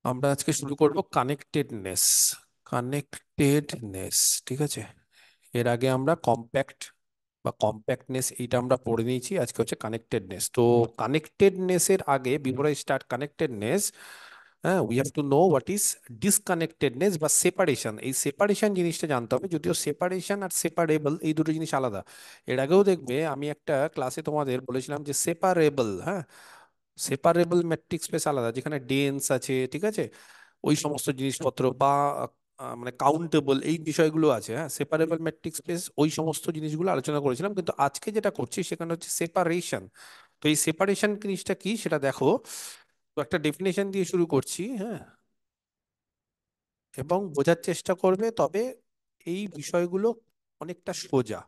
আমরা আজকে শুরু করব কানেক্টেডনেস। কানেক্টেডনেস, ঠিক আছে। এর আগে আমরা কম্প্যাক্ট বা কম্প্যাক্টনেস এইটা আমরা পড়ে নিয়েছি। আজকে হচ্ছে কানেক্টেডনেস। তো কানেক্টেডনেস এর আগে, বিফোর আই স্টার্ট কানেক্টেডনেস, হ্যাঁ, we have to know what is disconnectedness বা সেপারেশন। এই সেপারেশন জিনিসটা জানতে হবে, যদিও সেপারেশন আর সেপারেবল এই দুটো জিনিস আলাদা। এর আগেও দেখবে আমি একটা ক্লাসে তোমাদের বলেছিলাম যে সেপারেবল, হ্যাঁ, সেপারেবল ম্যাট্রিক্স স্পেস আলাদা, যেখানে ডেন্স আছে, ঠিক আছে, ওই সমস্ত জিনিসপত্র বা মানে কাউন্টেবল এই বিষয়গুলো আছে। হ্যাঁ, সেপারেবল ম্যাট্রিক্স স্পেস ওই সমস্ত জিনিসগুলো আলোচনা করেছিলাম, কিন্তু আজকে যেটা করছি সেখানে হচ্ছে সেপারেশন। তো এই সেপারেশন জিনিসটা কি সেটা দেখো। তো একটা ডেফিনেশন দিয়ে শুরু করছি, হ্যাঁ, এবং বোঝার চেষ্টা করবে। তবে এই বিষয়গুলো অনেকটা সোজা,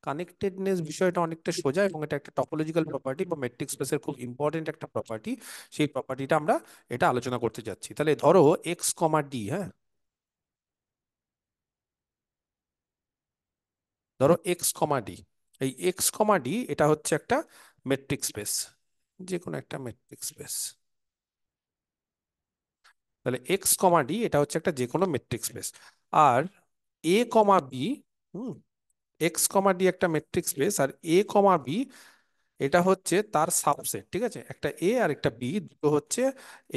কানেক্টেডনেস বিষয়টা অনেকটা সোজা, এবং এটা একটা টপোলজিক্যাল প্রপার্টি বা ম্যাট্রিক্স স্পেসের খুব ইম্পর্টেন্ট একটা প্রপার্টি। সেই প্রপার্টিটা আমরা এটা আলোচনা করতে যাচ্ছি। তাহলে ধরো এক্স কমা ডি, হ্যাঁ, ধরো এক্স কমা ডি। এই এক্স কমা ডি এটা হচ্ছে একটা মেট্রিক স্পেস, যে কোনো একটা মেট্রিক স্পেস। তাহলে এক্স কমা ডি এটা হচ্ছে একটা যে কোনো মেট্রিক স্পেস। আর এ কমা বি, হুম, এক্স কমা ডি একটা মেট্রিক স্পেস, আর এ কমা বি এটা হচ্ছে তার সাবসেট। ঠিক আছে, একটা এ আর একটা বি দুটো হচ্ছে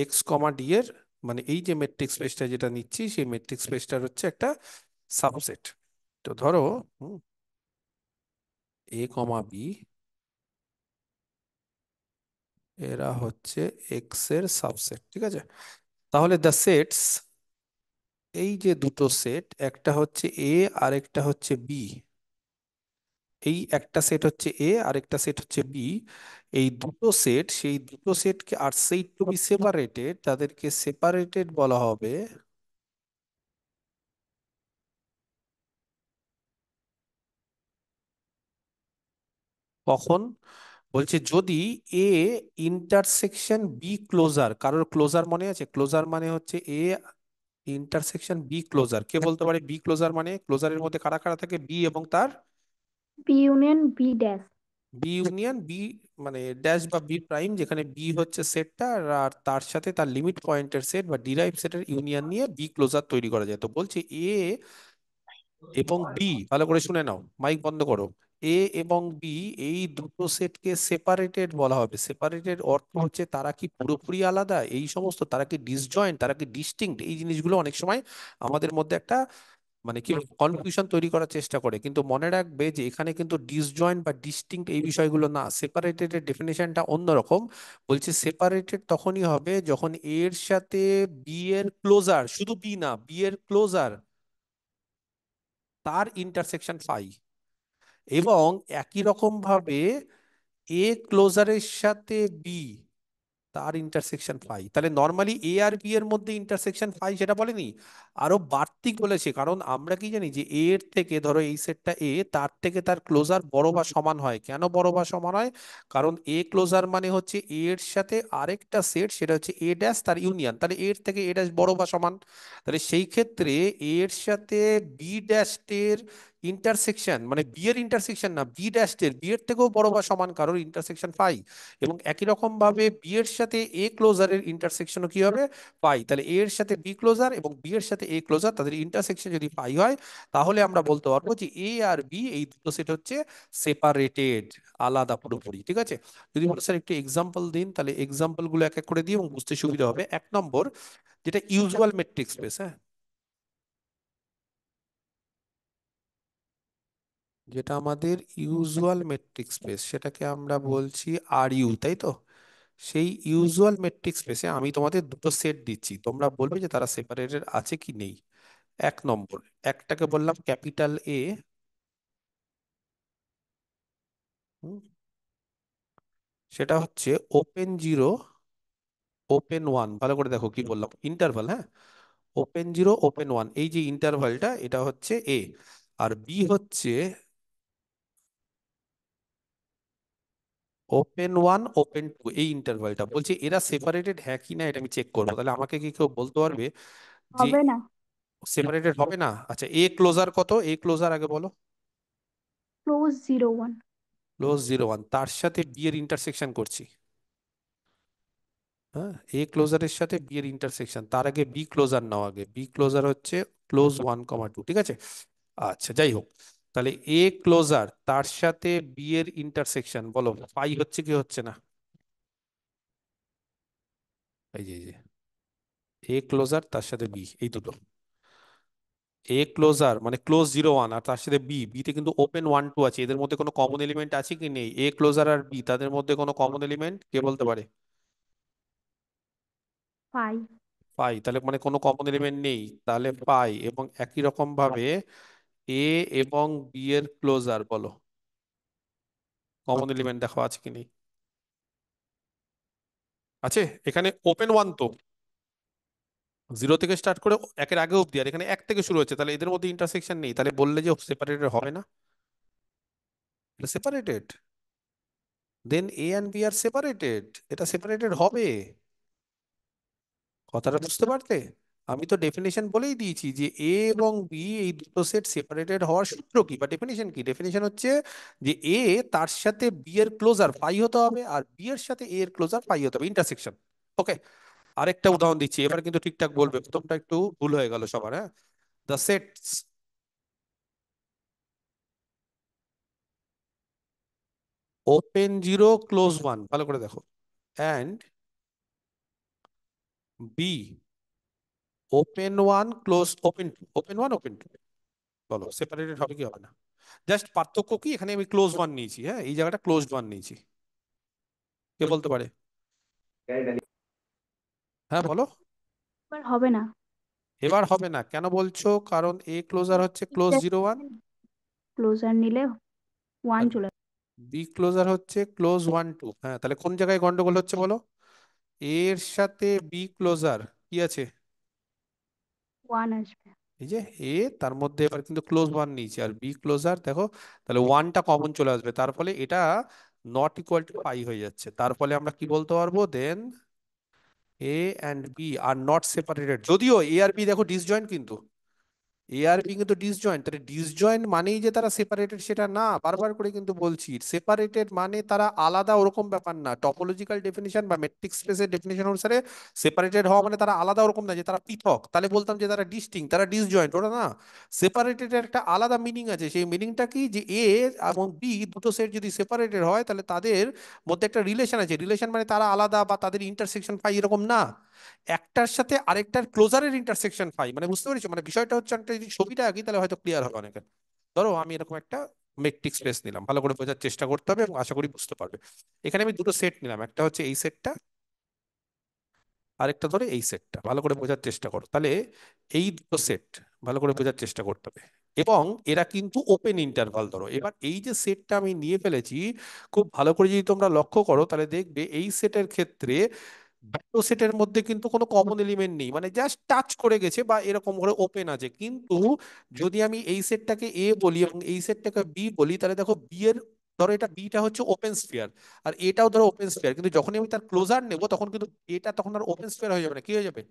এক্স কমা ডি এর, মানে এই যে মেট্রিক স্পেসটা যেটা নিচ্ছি সেই মেট্রিক স্পেসটার হচ্ছে একটা সাবসেট। তো ধরো এ কমা বি এরা হচ্ছে এক্স এর সাবসেট, ঠিক আছে। তাহলে দ্য সেটস, এই যে দুটো সেট, একটা হচ্ছে এ আর একটা হচ্ছে বি, এই একটা সেট হচ্ছে এ আর একটা সেট হচ্ছে বি, এই দুটো সেট, সেই দুটো সেটকে আর সেট টু বি সেপারেটেড, তাদেরকে সেপারেটেড বলা হবে কখন? বলছে যদি এ ইন্টারসেকশন বি ক্লোজার, কারোর ক্লোজার মনে আছে? ক্লোজার মানে হচ্ছে এ ইন্টারসেকশন বি ক্লোজার। কে বলতে পারে বি ক্লোজার মানে? ক্লোজারের মধ্যে কারা কারা থাকে? বি এবং তার B union B dash. B union B, মানে ড্যাশ বা বি প্রাইম, যেখানে বি হচ্ছে সেটটা আর তার সাথে তার লিমিট পয়েন্টের সেট বা ডিরাইভ সেটের ইউনিয়ন নিয়ে বি ক্লোজার তৈরি করা যায়। তো বলছে এ এবং বি, ভালো করে শুনে নাও, মাইক বন্ধ করো। এ এবং বি এই দুটো সেটকে সেপারেটেড বলা হবে। সেপারেটেড অর্থ হচ্ছে তারা কি পুরোপুরি আলাদা, এই সমস্ত, তারা কি ডিসজয়েন্ট, তারা কি ডিস্টিংক্ট, এই জিনিসগুলো অনেক সময় আমাদের মধ্যে একটা মানে কি কনফিউশন তৈরি করার চেষ্টা করে। কিন্তু মনে রাখবে যে এখানে কিন্তু ডিসজয়েন্ট বা ডিস্টিংক্ট এই বিষয়গুলো না, সেপারেটেড এর ডেফিনেশনটা অন্যরকম। বলছে সেপারেটেড তখনই হবে যখন এর সাথে বি এর ক্লোজার, শুধু বি না, বি এর ক্লোজার তার ইন্টারসেকশন ফাই, এবং একই রকম ভাবে এ ক্লোজারের সাথে বি তার ইন্টারসেকশন ফাই। তাহলে নর্মালি এ আর বি এর মধ্যে ইন্টারসেকশন ফাই সেটা বলেনি, আরো বাড়তি বলেছে। কারণ আমরা কি জানি যে এ এর থেকে, ধরো এই সেটটা এ, তার থেকে তার ক্লোজার বড় বা সমান হয়। কেন বড় বা সমান হয়? কারণ এ ক্লোজার মানে হচ্ছে এ এর সাথে আরেকটা সেট, সেটা হচ্ছে এ ড্যাশ তার ইউনিয়ন, তাহলে এর থেকে এ ড্যাশ বড় বা সমান। তাহলে সেই ক্ষেত্রে এ এর সাথে বি ড্যাশ এর ইন্টারসেকশন, মানে বি এর ইন্টারসেকশন না, বি ড্যাশ এর, বি এর থেকেও বড় বা সমান কারোর ইন্টারসেকশন ফাই। এবং একই রকম ভাবে বি এর সাথে এ ক্লোজারের ইন্টারসেকশনও কি হবে? পাই। তাহলে এ এর সাথে বি ক্লোজার এবং বি এর সাথে এ ক্লোজার, তাদের ইন্টারসেকশন যদি পাই হয়, তাহলে আমরা বলতে পারবো যে এ আর বি এই দুটো সেট হচ্ছে সেপারেটেড, আলাদা পুরোপুরি। ঠিক আছে, যদি বলো স্যার একটু এক্সাম্পল দিন, তাহলে এক্সাম্পল গুলো এক এক করে দিই এবং বুঝতে সুবিধা হবে। এক নম্বর, যেটা ইউজুয়াল মেট্রিক স্পেস, হ্যাঁ, যেটা আমাদের ইউজুয়াল মেট্রিক স্পেস, সেটাকে আমরা বলছি আর ইউ, তাই তো? সেই ইউজুয়াল মেট্রিক স্পেসে আমি তোমাদের দুটো সেট দিচ্ছি, তোমরা বলবে যে তারা সেপারেটেড আছে কি নেই। এক নম্বর, একটাকে বললাম ক্যাপিটাল এ, সেটা হচ্ছে ওপেন জিরো ওপেন ওয়ান। ভালো করে দেখো কি বললাম, ইন্টারভাল, হ্যাঁ, ওপেন জিরো ওপেন ওয়ান, এই যে ইন্টারভালটা এটা হচ্ছে এ। আর বি হচ্ছে ওপেন ওয়ান ওপেন টু, এই ইন্টারভালটা। বলছে এরা সেপারেটেড হ্যাঁ কি না, এটা আমি চেক করবো। তাহলে আমাকে কি কেউ বলতে পারবে যে হবে না। সেপারেটেড হবে না? আচ্ছা, এ ক্লোজার কত? এ ক্লোজার আগে বলো। ক্লোজ 0 1। ক্লোজ জিরো ওয়ান, তার সাথে বি এর ইন্টারসেকশন করছি, হ্যাঁ, এ ক্লোজারের সাথে বি এর ইন্টারসেকশন, তার আগে বি ক্লোজার নাও, আগে বি ক্লোজার হচ্ছে ক্লোজ 1, 2, ঠিক আছে। আচ্ছা যাই হোক, তাহলে এ ক্লোজার তার সাথে বি এর ইন্টারসেকশন বলো পাই হচ্ছে কি হচ্ছে না? এই যে এ ক্লোজার তার সাথে বি, এই দুটো এ ক্লোজার মানে ক্লোজ 0, 1, আর তার সাথে বি, বিতে কিন্তু ওপেন 1, 2 আছে, এদের মধ্যে কোনো কমন এলিমেন্ট আছে কি নেই? এ ক্লোজার আর বি তাদের মধ্যে কোনো কমন এলিমেন্ট কে বলতে পারে? পাই। পাই, তাহলে মানে কোনো কমন এলিমেন্ট নেই, তাহলে পাই। এবং একই রকম ভাবে এ এবং বি এর ক্লোজার বলো, কমন এলিমেন্ট দেখো আছে কি নেই? আছে, এখানে ওপেন 1 তো 0 থেকে স্টার্ট করে একের আগে অব্দি, আর এখানে 1 থেকে শুরু হচ্ছে, তাহলে এদের মধ্যে ইন্টারসেকশন নেই, তাহলে বললে যে সেপারেটেড হবে না? Separated, then A and B are separated, এটা সেপারেটেড হবে। কথাটা বুঝতে পারলে? আমি তো ডেফিনেশন বলেই দিয়েছি যে এ এবং বি এই দুটো সেট সেপারেটেড হওয়ার সূত্র কি বা ডেফিনেশন কি। ডেফিনেশন হচ্ছে যে এ তার সাথে বি এর ক্লোজার ফাই হতে হবে, আর বি এর সাথে এ এর ক্লোজার ফাই হতে হবে, ইন্টারসেকশন। ওকে, আরেকটা উদাহরণ দিচ্ছি, এবার কিন্তু ঠিকঠাক বলবে, প্রথমটা একটু ভুল হয়ে গেল সবার। হ্যাঁ, দ্য সেটস open 0, close 1, ভালো করে দেখো, and B open 1, close open 2, বলো সেপারেটেড হবে কি হবে না? জাস্ট পার্থক্য কি, এখানে আমি ক্লোজ 1 নিয়েছি, হ্যাঁ এই জায়গাটা ক্লোজড 1 নিয়েছি, কে বলতে পারে? হ্যাঁ বলো। এবার হবে না। এবার হবে না কেন বলছো? কারণ এ ক্লোজার হচ্ছে ক্লোজ 0, 1, ক্লোজার নিলে ওয়ান আর চলে বি ক্লোজার হচ্ছে ক্লোজ 1, 2। হ্যাঁ, তাহলে কোন জায়গায় গন্ডগোল হচ্ছে বলো? এর সাথে বি ক্লোজার কি আছে? ওয়ান আসবে। এই যে এ, তার মধ্যে এবার কিন্তু ক্লোজ 1 নিয়েছি, আর বি ক্লোজার দেখো, তাহলে 1টা কমন চলে আসবে, তার ফলে এটা নট ইকুয়াল টু পাই হয়ে যাচ্ছে। তার ফলে আমরা কি বলতে পারবো? Then A and B are not separated, যদিও এ আর বি দেখো ডিসজয়েন্ট কিন্তু, এ আর বি কিন্তু ডিসজয়েন্ট, তাহলে ডিসজয়েন্ট মানেই যে তারা সেপারেটেড সেটা না, বারবার করে কিন্তু বলছি, সেপারেটেড মানে তারা আলাদা, ওরকম ব্যাপার না। টপোলজিক্যাল ডেফিনিশন বা মেট্রিক স্পেসের ডেফিনিশন অনুসারে সেপারেটেড হওয়া মানে তারা আলাদা, ওরকম না যে তারা পৃথক, তাহলে বলতাম যে তারা ডিস্টিং, তারা ডিসজয়েন্ট, ওটা না। সেপারেটেড একটা আলাদা মিনিং আছে, সেই মিনিংটা কি, যে এ এবং বি দুটো সেট যদি সেপারেটেড হয় তাহলে তাদের মধ্যে একটা রিলেশন আছে, রিলেশন মানে তারা আলাদা বা তাদের ইন্টারসেকশন পাই এরকম না, একটার সাথে আরেকটার ক্লোজারের ইন্টারসেকশন পাই, মানে বুঝতে পেরেছো? মানে বিষয়টা হচ্ছে, একটা যদি ছবিটা আঁকি তাহলে হয়তো ক্লিয়ার হবে অনেকের। ধরো আমি এরকম একটা মেট্রিক স্পেস নিলাম, ভালো করে বোঝার চেষ্টা করতে হবে এবং আশা করি বুঝতে পারবে। এখানে আমি দুটো সেট নিলাম, একটা হচ্ছে এই সেটটা, আরেকটা ধরে এই সেটটা, ভালো করে বোঝার চেষ্টা করো তাহলে। এই দুটো সেট ভালো করে বোঝার চেষ্টা করতে হবে, এবং এরা কিন্তু ওপেন ইন্টারভাল। ধরো এবার এই যে সেটটা আমি নিয়ে ফেলেছি, খুব ভালো করে যদি তোমরা লক্ষ্য করো তাহলে দেখবে এই সেটের ক্ষেত্রে দুটো সেটের মধ্যে কিন্তু কোনো কমন এলিমেন্ট নেই, মানে জাস্ট টাচ করে গেছে বা এরকম করে ওপেন আছে। কিন্তু যদি আমি এই সেটটাকে এ বলি এবং এই সেটটাকে বি বলি, তাহলে দেখো বি এর, ধরো এটা বিটা হচ্ছে ওপেন স্ফিয়ার, আর এটাও ধরো ওপেন স্ফিয়ার, কিন্তু যখনই আমি তার ক্লোজার নেব তখন কিন্তু এটা তখন আর ওপেন স্ফিয়ার হয়ে যাবে না, কি হয়ে যাবে?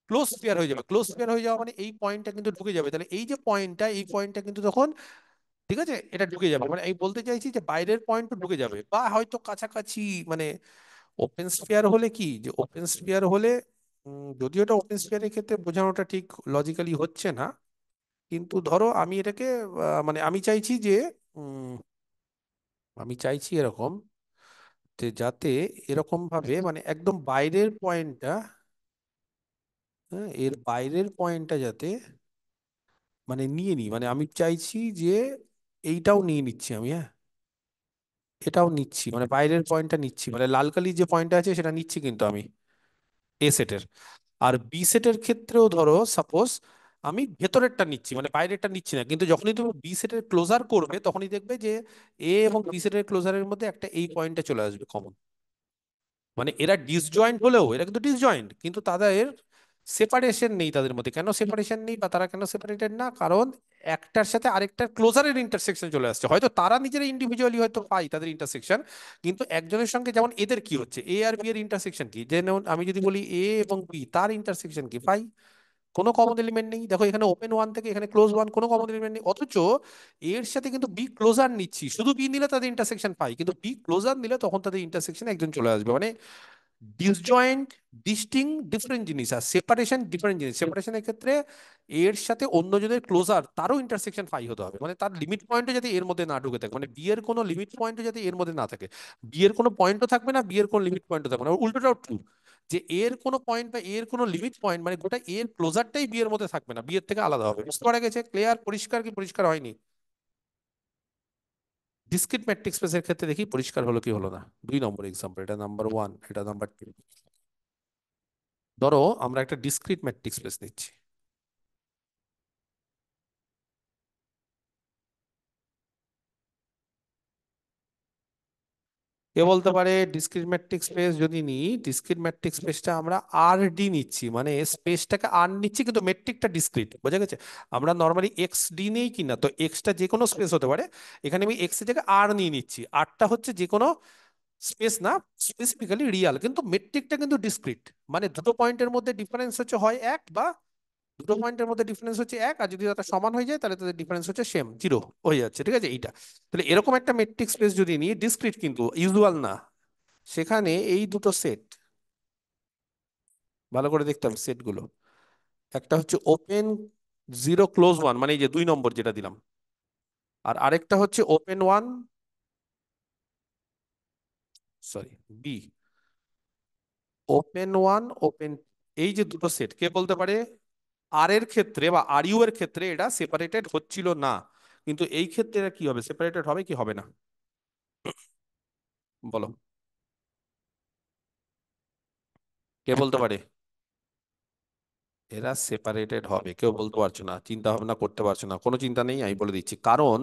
ক্লোজ স্ফিয়ার হয়ে যাবে। ক্লোজ স্ফিয়ার হয়ে যাওয়া মানে এই পয়েন্টটা কিন্তু ঢুকে যাবে, তাহলে এই যে পয়েন্টটা, এই পয়েন্টটা কিন্তু তখন, ঠিক আছে, এটা ঢুকে যাবে, মানে আমি বলতে চাইছি যে বাইরের পয়েন্টও ঢুকে যাবে বা হয়তো কাছাকাছি। মানে ওপেন স্ফিয়ার হলে কি, যে ওপেন স্ফিয়ার হলে যদিও এটা ওপেন স্ফিয়ারের ক্ষেত্রে বোঝানোটা ঠিক লজিক্যালি হচ্ছে না, কিন্তু ধরো আমি এটাকে মানে আমি চাইছি যে উম, আমি চাইছি এরকম, যে যাতে এরকম ভাবে মানে একদম বাইরের পয়েন্টটা, হ্যাঁ এর বাইরের পয়েন্টটা যাতে মানে নিয়ে নিই, মানে আমি চাইছি যে এইটাও নিয়ে নিচ্ছি আমি, হ্যাঁ এটাও নিচ্ছি, মানে বাইরের পয়েন্টটা নিচ্ছি, মানে লাল কালির যে পয়েন্টটা আছে সেটা নিচ্ছি কিন্তু আমি এ সেটের। আর বি সেটের ক্ষেত্রেও ধরো সাপোজ আমি ভেতরেরটা নিচ্ছি, মানে বাইরেরটা নিচ্ছি না, কিন্তু যখনই তুমি বি সেটের ক্লোজার করবে তখনই দেখবে যে এ এবং বি সেটের ক্লোজারের মধ্যে একটা এই পয়েন্টটা চলে আসবে কমন। মানে এরা ডিসজয়েন্ট হলেও, এরা কিন্তু ডিসজয়েন্ট, কিন্তু তাদের সেপারেশন নেই তাদের মধ্যে। কেন সেপারেশন নেই বা তারা কেন সেপারেটেড না? কারণ একটার সাথে আরেকটার ক্লোজারের ইন্টারসেকশন চলে আসছে। হয়তো তারা নিজেরা ইন্ডিভিজুয়ালি হয়তো পাই তাদের ইন্টারসেকশন, কিন্তু একজনের সঙ্গে যেমন এদের কি হচ্ছে, এ আর বি এর ইন্টারসেকশন কি, যেমন আমি যদি বলি এ এবং বি তার ইন্টারসেকশন কি, পাই। কোনো কমন এলিমেন্ট নেই, দেখো এখানে ওপেন 1 থেকে এখানে ক্লোজ 1, কোনো কমন এলিমেন্ট নেই, অথচ এর সাথে কিন্তু বি ক্লোজার নিচ্ছি, শুধু বি নিলে তাদের ইন্টারসেকশন পাই, কিন্তু বি ক্লোজার নিলে তখন তাদের ইন্টারসেকশন একজন চলে আসবে। মানে ডিসজয়েন্ট ডিস্টিং ডিফারেন্ট জিনিস, আর সেপারেশন ডিফারেন্ট জিনিস। সেপারেশনের ক্ষেত্রে এর সাথে অন্য যদি ক্লোজার তারও ইন্টারসেকশন ফাই হতে হবে, মানে তার লিমিট পয়েন্টও যাতে এর মধ্যে না ঢুকে থাকে, মানে বি এর কোনো লিমিট পয়েন্টও যাতে এর মধ্যে না থাকে। বি এর কোনো পয়েন্টও থাকবে না, বি এর কোনো লিমিট পয়েন্টও থাকবে না, উল্টোটাও ট্রু, যে এর কোনো পয়েন্ট বা এর কোনো লিমিট পয়েন্ট মানে গোটা এর ক্লোজারটাই বি এর মধ্যে থাকবে না, বি এর থেকে আলাদা হবে। বুঝতে পারা গেছে? ক্লিয়ার? পরিষ্কার কি পরিষ্কার হয়নি? ডিসক্রিট ম্যাট্রিক্স স্পেসের ক্ষেত্রে দেখি পরিষ্কার হলো কি হলো না। 2 নম্বর এক্সাম্পল, এটা নাম্বার 1, এটা নাম্বার 2। ধরো আমরা একটা ডিসক্রিট ম্যাট্রিক্স স্পেস নিচ্ছি। কে বলতে পারে ডিসক্রিট ম্যাট্রিক্স স্পেস যদি নিই, ডিসক্রিট ম্যাট্রিক্স স্পেসটা আমরা আর ডি নিচ্ছি, মানে স্পেসটাকে আর নিচ্ছি কিন্তু মেট্রিকটা ডিসক্রিট, বোঝা গেছে? আমরা নর্মালি এক্স ডি নেই কিনা, তো এক্সটা যে কোনো স্পেস হতে পারে, এখানে আমি এক্স এর জায়গায় আর নিয়ে নিচ্ছি, আরটা হচ্ছে যে কোনো স্পেস না, স্পেসিফিক্যালি রিয়াল, কিন্তু মেট্রিকটা কিন্তু ডিসক্রিট। মানে দুটো পয়েন্টের মধ্যে ডিফারেন্স হচ্ছে হয় এক, বা দুটো পয়েন্টের মধ্যে ডিফারেন্স হচ্ছে এক, আর যদি তাদের সমান হয়ে যায় তাহলে তাদের ডিফারেন্স হচ্ছে সেম, জিরো হয়ে যাচ্ছে, ঠিক আছে? এইটা তাহলে এরকম একটা মেট্রিক স্পেস যদি নিই, ডিসক্রিট কিন্তু ইউজুয়াল না, সেখানে এই দুটো সেট ভালো করে দেখতে হবে সেটগুলো। একটা হচ্ছে ওপেন 0 ক্লোজ 1, মানে এই যে 2 নম্বর যেটা দিলাম, আর আরেকটা হচ্ছে open 1, sorry B, open 1 open, এই যে দুটো সেট, কে বলতে পারে আর এর ক্ষেত্রে বা আর ইউ এর ক্ষেত্রে এটা সেপারেটেড হচ্ছিল না, কিন্তু এই ক্ষেত্রে এটা কি হবে, সেপারেটেড হবে কি হবে না? বলো, কে বলতে পারে? এরা সেপারেটেড হবে, কেউ বলতে পারছো না, চিন্তা ভাবনা করতে পারছো না, কোনো চিন্তা নেই, আমি বলে দিচ্ছি কারণ।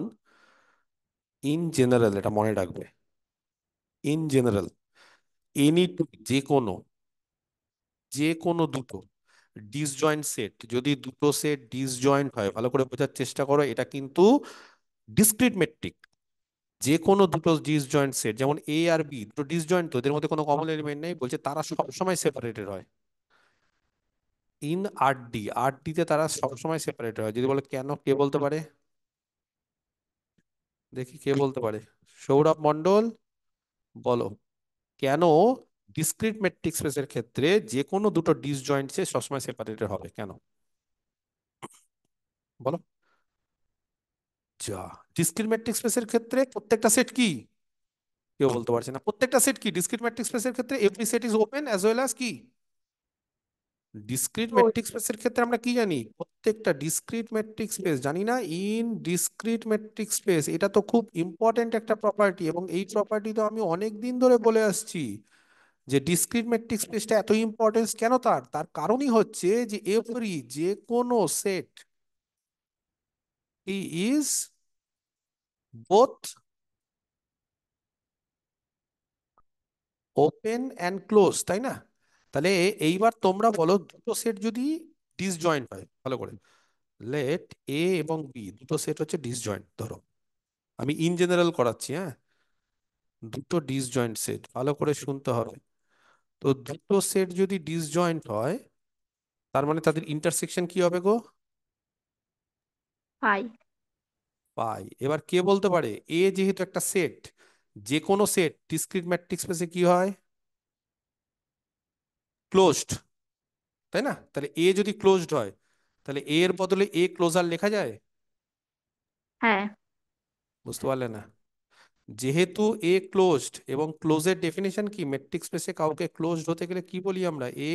ইন জেনারেল, এটা মনে রাখবে, ইন জেনারেল এনি টু, যে কোনো, যে কোনো দুটো ডিসজয়েন্ট সেট, যদি দুটো সেট ডিসজয়েন্ট হয়, ভালো করে বোঝার চেষ্টা করো, এটা কিন্তু ডিসক্রিট মেট্রিক। যে কোনো দুটো ডিসজয়েন্ট সেট, যেমন এ আর বি দুটো ডিসজয়েন্ট, তো এদের মধ্যে কোনো কমন এলিমেন্ট নেই, বলছে তারা সবসময় সেপারেটেড হয়। In R D, R D তে তারা সবসময় সেপারেটেড হয়। যদি বলে কেন, কে বলতে পারে? দেখি কে বলতে পারে, সৌরভ মন্ডল, বলো কেন ডিসক্রিট মেট্রিক স্পেসের ক্ষেত্রে যে কোনো দুটো ডিসজয়েন্ট সে সবসময় সেপারেটেড হবে, কেন? বলো। যা, ডিসক্রিট মেট্রিক স্পেসের ক্ষেত্রে প্রত্যেকটা সেট কি, কেউ বলতে পারছে না, প্রত্যেকটা সেট কি ডিসক্রিট মেট্রিক স্পেসের ক্ষেত্রে every set is open as well as কি ডিসক্রিট ক্লোজ। মেট্রিক স্পেসের ক্ষেত্রে আমরা কি জানি, প্রত্যেকটা ডিসক্রিট মেট্রিক স্পেস জানি না, ইন ডিসক্রিট মেট্রিক স্পেস, এটা তো খুব ইম্পর্টেন্ট একটা প্রপার্টি, এবং এই প্রপার্টি তো আমি অনেক দিন ধরে বলে আসছি যে ডিসক্রিট মেট্রিক স্পেসটা এত ইম্পর্টেন্স কেন, তার তার কারণই হচ্ছে যে এভরি, যে কোনো set is both open and close, তাই না? তাহলে এইবার তোমরা বলো দুটো সেট যদি ডিসজয়েন্ট হয়, ভালো করে লেট এ এবং বি দুটো সেট হচ্ছে ডিসজয়েন্ট, ধরো আমি ইন জেনারেল করাচ্ছি, হ্যাঁ, দুটো ডিসজয়েন্ট সেট, ভালো করে শুনতে হবে। তো দুটো সেট যদি ডিসজয়েন্ট হয়, তার মানে তাদের ইন্টারসেকশন কি হবে গো? পাই। পাই। এবার কে বলতে পারে এ যেহেতু একটা সেট, যে কোনো সেট ডিসক্রিট ম্যাট্রিক্স স্পেসে কি হয়, ক্লোজড, তাই না? তাহলে এ যদি ক্লোজড হয়, তাহলে এ এর বদলে এ ক্লোজার লেখা যায়? হ্যাঁ। বুঝতে পারলে না? যেহেতু এ ক্লোজড, এবং ক্লোজের ডেফিনেশন কি, মেট্রিক স্পেসে কাউকে ক্লোজড হতে গেলে কি বলি আমরা, এ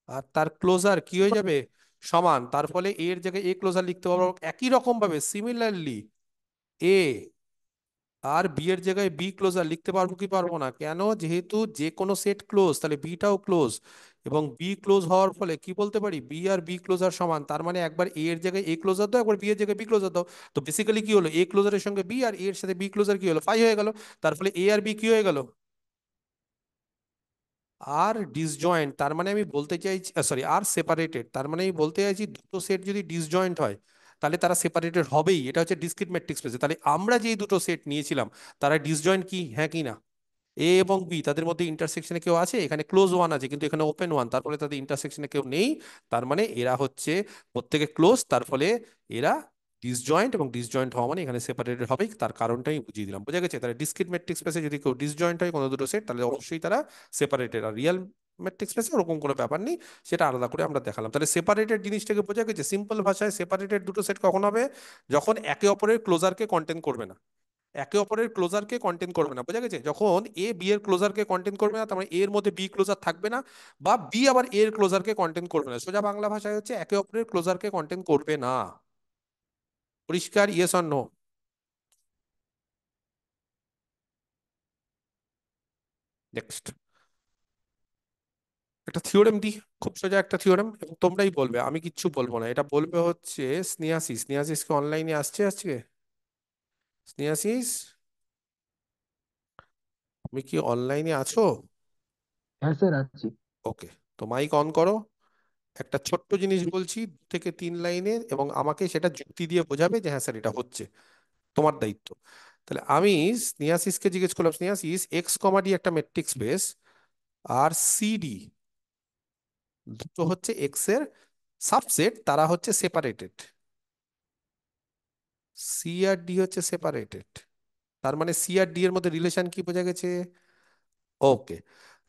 আর তার ক্লোজার কি হয়ে যাবে, সমান, তার ফলে এ এর জায়গায় এ ক্লোজার লিখতে পারবো। একই রকম ভাবে সিমিলারলি এ আর বি এর জায়গায় বি ক্লোজার লিখতে পারবো কি পারবো না, কেন? যেহেতু যে কোনো সেট ক্লোজ, তাহলে বিটাও ক্লোজ, এবং বি ক্লোজ হওয়ার ফলে কি বলতে পারি, বি আর বি ক্লোজার সমান, তার মানে একবার এ এর জায়গায় এ ক্লোজার দাও, একবার বি এর জায়গায় বি ক্লোজার দাও। তো বেসিক্যালি কি হলো, এ ক্লোজারের সঙ্গে বি আর এ এর সাথে বি ক্লোজার কি হলো, ফাই হয়ে গেল। তার ফলে এ আর বি কি হয়ে গেল, আর ডিসজয়েন্ট, তার মানে আমি বলতে চাইছি, সরি, আর সেপারেটেড, তার মানে আমি বলতে চাইছি দুটো সেট যদি ডিসজয়েন্ট হয় তাহলে তারা সেপারেটেড হবেই, এটা হচ্ছে ডিসক্রিট ম্যাট্রিক্স স্পেসে। তাহলে আমরা যেই দুটো সেট নিয়েছিলাম তারা ডিসজয়েন্ট কি, হ্যাঁ কি না? এ এবং বি তাদের মধ্যে ইন্টারসেকশনে কেউ আছে, এখানে ক্লোজ 1 আছে কিন্তু এখানে ওপেন 1, তারপরে তাদের ইন্টারসেকশনে কেউ নেই, তার মানে এরা হচ্ছে প্রত্যেকে ক্লোজ, তার ফলে এরা ডিসজয়েন্ট, এবং ডিসজয়েন্ট হওয়া মানে এখানে সেপারেটেড হবেই, তার কারণটাই বুঝিয়ে দিলাম। বোঝা গেছে? তাহলে ডিসক্রিট মেট্রিক স্পেসে যদি কেউ ডিসজয়েন্ট হয় কোনো দুটো সেট, তাহলে অবশ্যই তারা সেপারেটেড। আর রিয়েল মেট্রিক স্পেসে ওরকম কোনো ব্যাপার নেই, সেটা আলাদা করে আমরা দেখালাম। তাহলে সেপারেটেড জিনিসটাকে বোঝা গেছে। সিম্পল ভাষায় সেপারেটেড দুটো সেট কখন হবে? যখন একে অপরের ক্লোজারকে কন্টেন করবে না। একে অপরের ক্লোজারকে কন্টেন করবে না, বোঝা গেছে? যখন এ বি এর ক্লোজারকে কন্টেন করবে না, তার মানে এর মধ্যে বি ক্লোজার থাকবে না, বা বি আবার এর ক্লোজারকে কন্টেন করবে না। সোজা বাংলা ভাষায় হচ্ছে একে অপরের ক্লোজারকে কন্টেন করবে না। পরিষ্কার? Yes or no? নেক্সট একটা থিওরেম দি, খুব সোজা একটা থিওরেম, এবং তোমরাই বলবে, আমি কিচ্ছু বলবো না। এটা বলবে হচ্ছে স্নেহাসিস। স্নেহাসিস কি অনলাইনে আসছে আজকে? স্নেহাসিস, তুমি কি অনলাইনে আছো? হ্যাঁ স্যার, আছি। ওকে, তো মাইক অন করো। একটা ছোট্ট জিনিস বলছি, 2 থেকে 3 লাইনের, এবং আমাকে সেটা যুক্তি দিয়ে বোঝাবে যে হ্যাঁ স্যার এটা হচ্ছে। তোমার দায়িত্ব। তাহলে আমি স্নেহাসিসকে জিজ্ঞেস করলাম, স্নেহাসিস, এক্স কমা ডি একটা মেট্রিক স্পেস, আর সিডি দুটো হচ্ছে এক্স এর সাবসেট, তারা হচ্ছে সেপারেটেড। সি আর ডি হচ্ছে সেপারেটেড, তার মানে সি আর ডি এর মধ্যে রিলেশন কি, বোঝা গেছে? ওকে।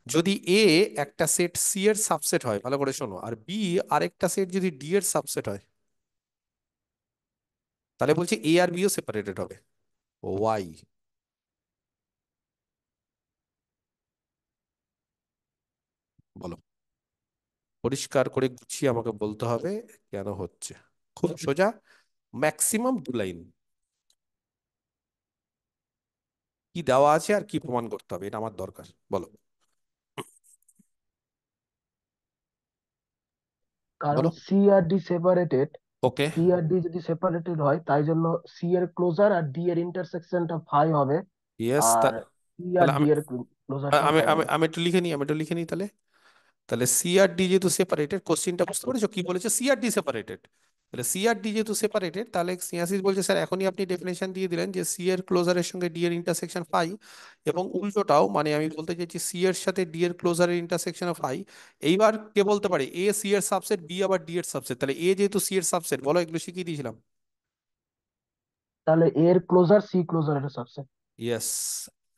যদি এ একটা সেট সি এর সাবসেট হয়, ভালো করে শোনো, আর বি আরেকটা সেট যদি ডি এর সাবসেট হয়, তাহলে বলছে এ আর বিও সেপারেটেড হবে। ওয়াই? বলো, পরিষ্কার করে গুছিয়ে আমাকে বলতে হবে কেন হচ্ছে। খুব সোজা, ম্যাক্সিমাম 2 লাইন। কি দেওয়া আছে আর কি প্রমাণ করতে হবে, এটা আমার দরকার। বলো কারণ বলো। সি আর ডি সেপারেটেড। ওকে, সি আর ডি যদি সেপারেটেড হয়, তাই জন্য সি এর ক্লোজার আর ডি এর ইন্টারসেকশনটা ফাই হবে। ইয়েস। আর সি আর তাহলে ডি আমি এর ক্লোজারটাও আমি ফাই আমি হবে। আমি একটু লিখে নিই, আমি একটু লিখে নিই তাহলে। তাহলে সি আর ডি যেহেতু সেপারেটেড, কোশ্চিনটা বুঝতে পেরেছো কি বলেছে? সি আর ডি সেপারেটেড। তাহলে সি আর ডি যেহেতু সেপারেটেড, তাহলে সিয়াসিস বলছে স্যার এখনই আপনি ডেফিনেশন দিয়ে দিলেন যে সি এর ক্লোজারের সঙ্গে ডি এর ইন্টারসেকশন ফাই, এবং উল্টোটাও, মানে আমি বলতে চাইছি সি এর সাথে ডি এর ক্লোজারের ইন্টারসেকশন ফাই। এইবার কে বলতে পারে এ সি এর সাবসেট, বি আবার ডি এর সাবসেট? তাহলে এ যেহেতু সি এর সাবসেট, বলো, এগুলো শিখিয়ে দিয়েছিলাম। তাহলে এর ক্লোজার সি ক্লোজারের সাবসেট। ইয়েস,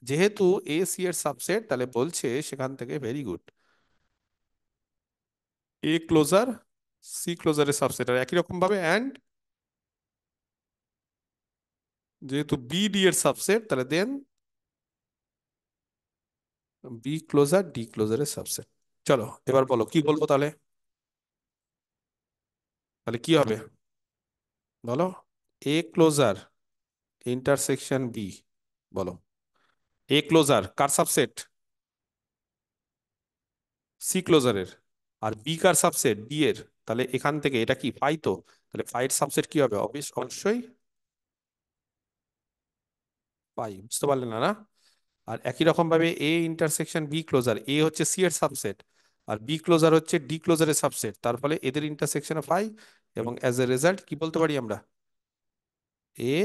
যেহেতু এ সি এর সাবসেট, তাহলে বলছে সেখান থেকে ভেরি গুড, এ ক্লোজার সি ক্লোজারের সাবসেট। আর একই রকম ভাবে অ্যান্ড যেহেতু বি ডি এর সাবসেট, তাহলে দেন বি ক্লোজার ডি ক্লোজারের সাবসেট। চলো এবার বলো কি বলবো তাহলে। তাহলে কি হবে বলো? এ ক্লোজার ইন্টারসেকশন বি, বলো। এ ক্লোজার কার সাবসেট? সি ক্লোজারের। আর বি কার সাবসেট? ডি এর। তাহলে এখান থেকে এটা কি ফাই? তো তাহলে ফাইয়ের সাবসেট কি হবে? অবশ্যই ফাই। বুঝতে পারলে না? না? আর একই রকম ভাবে এ ইন্টারসেকশন বি ক্লোজার, এ হচ্ছে সি এর সাবসেট, আর বি ক্লোজার হচ্ছে ডি ক্লোজারের সাবসেট, তার ফলে এদের ইন্টারসেকশন ফাই, এবং অ্যাজ এ রেজাল্ট কি বলতে পারি আমরা? এ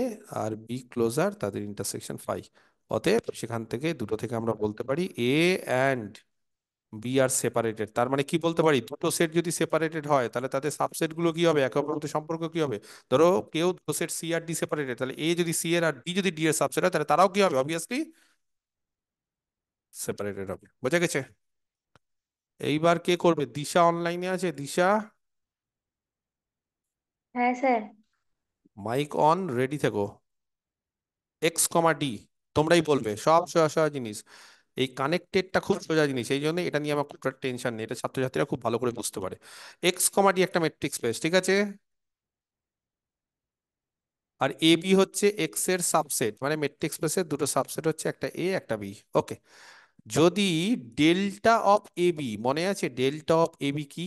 আর বি ক্লোজার, তাদের ইন্টারসেকশন ফাই। অতএব সেখান থেকে দুটো থেকে আমরা বলতে পারি এ অ্যান্ড বি আর সেপারেটেড। তার মানে কি বলতে পারি, দুটো সেট যদি সেপারেটেড হয়, তাহলে তাদের সাবসেট গুলো কি হবে, একে অপরের মধ্যে সম্পর্ক কি হবে? ধরো কেউ দুটো সেট সি আর ডি সেপারেটেড, তাহলে এ যদি সি এর আর বি যদি ডি এর সাবসেট হয়, তাহলে তারাও কি হবে? অবভিয়াসলি সেপারেটেড হবে। বোঝা গেছে? এইবার কে করবে? দিশা অনলাইনে আছে? দিশা, হ্যাঁ স্যার। মাইক অন, রেডি থেকো। এক্স কমা ডি, তোমরাই বলবে, সব সোজা সোজা জিনিস। এই কানেক্টেডটা খুব সোজা জিনিস, এই জন্য এটা নিয়ে আমার খুব টেনশন নেই, এটা ছাত্রছাত্রীরা খুব ভালো করে বুঝতে পারে। এক্স কমা ডি একটা মেট্রিক স্পেস, ঠিক আছে? আর এ বি হচ্ছে এক্স এর সাবসেট, মানে মেট্রিক স্পেসের দুটো সাবসেট হচ্ছে, একটা এ একটা বি। ওকে। যদি ডেল্টা অফ এ বি, মনে আছে ডেল্টা অফ এ বি কি?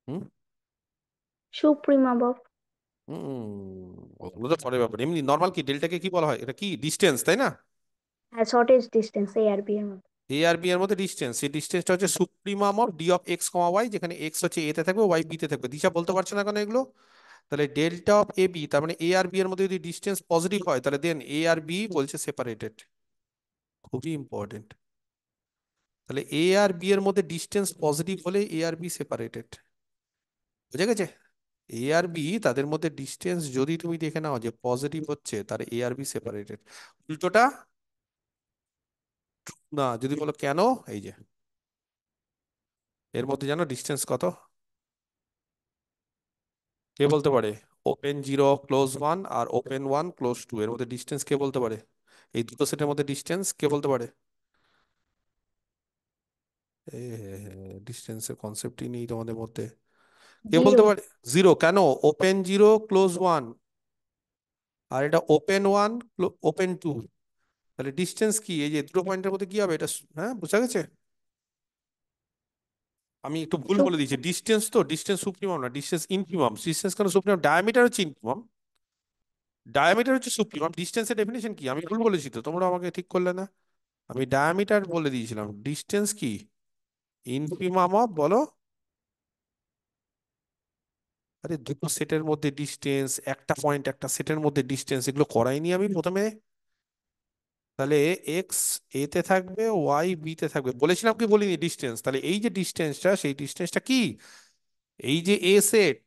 হুম? সুপ্রিম। হুম, ওগুলো তো পরে ব্যাপার। এমনি নর্মাল কি ডেল্টাকে কি বলা হয়? এটা কি ডিস্টেন্স, তাই না? হ্যাঁ, শর্টেজ ডিস্টেন্স এ আর বি এর মধ্যে। এ আর বি এর মধ্যে ডিস্টেন্স, সেই ডিস্টেন্সটা হচ্ছে supremum of D of X comma Y, যেখানে এক্স হচ্ছে এ তে থাকবে, ওয়াই বি তে থাকবে। দিশা বলতে পারছে না কেন এগুলো? তাহলে ডেল্টা অফ এ বি, তার মানে এ আর বি এর মধ্যে যদি ডিস্টেন্স পজিটিভ হয়, তাহলে দেন এ আর বি বলছে সেপারেটেড। খুবই ইম্পর্টেন্ট। তাহলে এ আর বি এর মধ্যে ডিস্টেন্স পজিটিভ হলে এ আর বি সেপারেটেড। বুঝে গেছে? এ আর বি তাদের মধ্যে ডিস্টেন্স যদি তুমি দেখে নাও যে পজিটিভ হচ্ছে, তাহলে এ আর বি সেপারেটেড। উল্টোটা না, যদি বলো কেন, এই যে এর মধ্যে জানো ডিস্টেন্স কত? কে বলতে পারে? ওপেন জিরো ক্লোজ ওয়ান আর ওপেন ওয়ান ক্লোজ টু, এর মধ্যে ডিস্টেন্স কে বলতে পারে? এই দুটো সেটের মধ্যে ডিস্টেন্স কে বলতে পারে? ডিস্টেন্সের কনসেপ্টই নেই তোমাদের মধ্যে। কে জিরো। বলতে পারে? জিরো। কেন? ওপেন জিরো ক্লোজ ওয়ান, আর এটা ওপেন ওয়ান ওপেন টু। তাহলে ডিস্টেন্স কি? এই যে দুটো পয়েন্টের মধ্যে কি হবে এটা? হ্যাঁ, বুঝা গেছে? আমি একটু ভুল বলে দিয়েছি, ডিস্টেন্স তো ডিস্টেন্স সুপ্রিমাম না, ডিস্টেন্স ইনফিমাম। ডিস্টেন্স কেন সুপ্রিমাম? ডায়ামিটার হচ্ছে ইনফিমাম, ডায়ামিটার হচ্ছে সুপ্রিমাম। ডিস্টেন্সের ডেফিনেশন কি? আমি ভুল বলেছি তো, তোমরা আমাকে ঠিক করলে না। আমি ডায়ামিটার বলে দিয়েছিলাম, ডিস্টেন্স কি? ইনফিমাম অফ, বলো। আরে দুটো সেটের মধ্যে ডিস্টেন্স, একটা পয়েন্ট একটা সেটের মধ্যে ডিস্টেন্স, এগুলো করাইনি আমি প্রথমে? তাহলে এক্স এ তে থাকবে, ওয়াই বি তে থাকবে, বলেছিলাম কি বলিনি ডিস্টেন্স? তাহলে এই যে ডিস্টেন্সটা, সেই ডিস্টেন্সটা কি? এই যে এ সেট,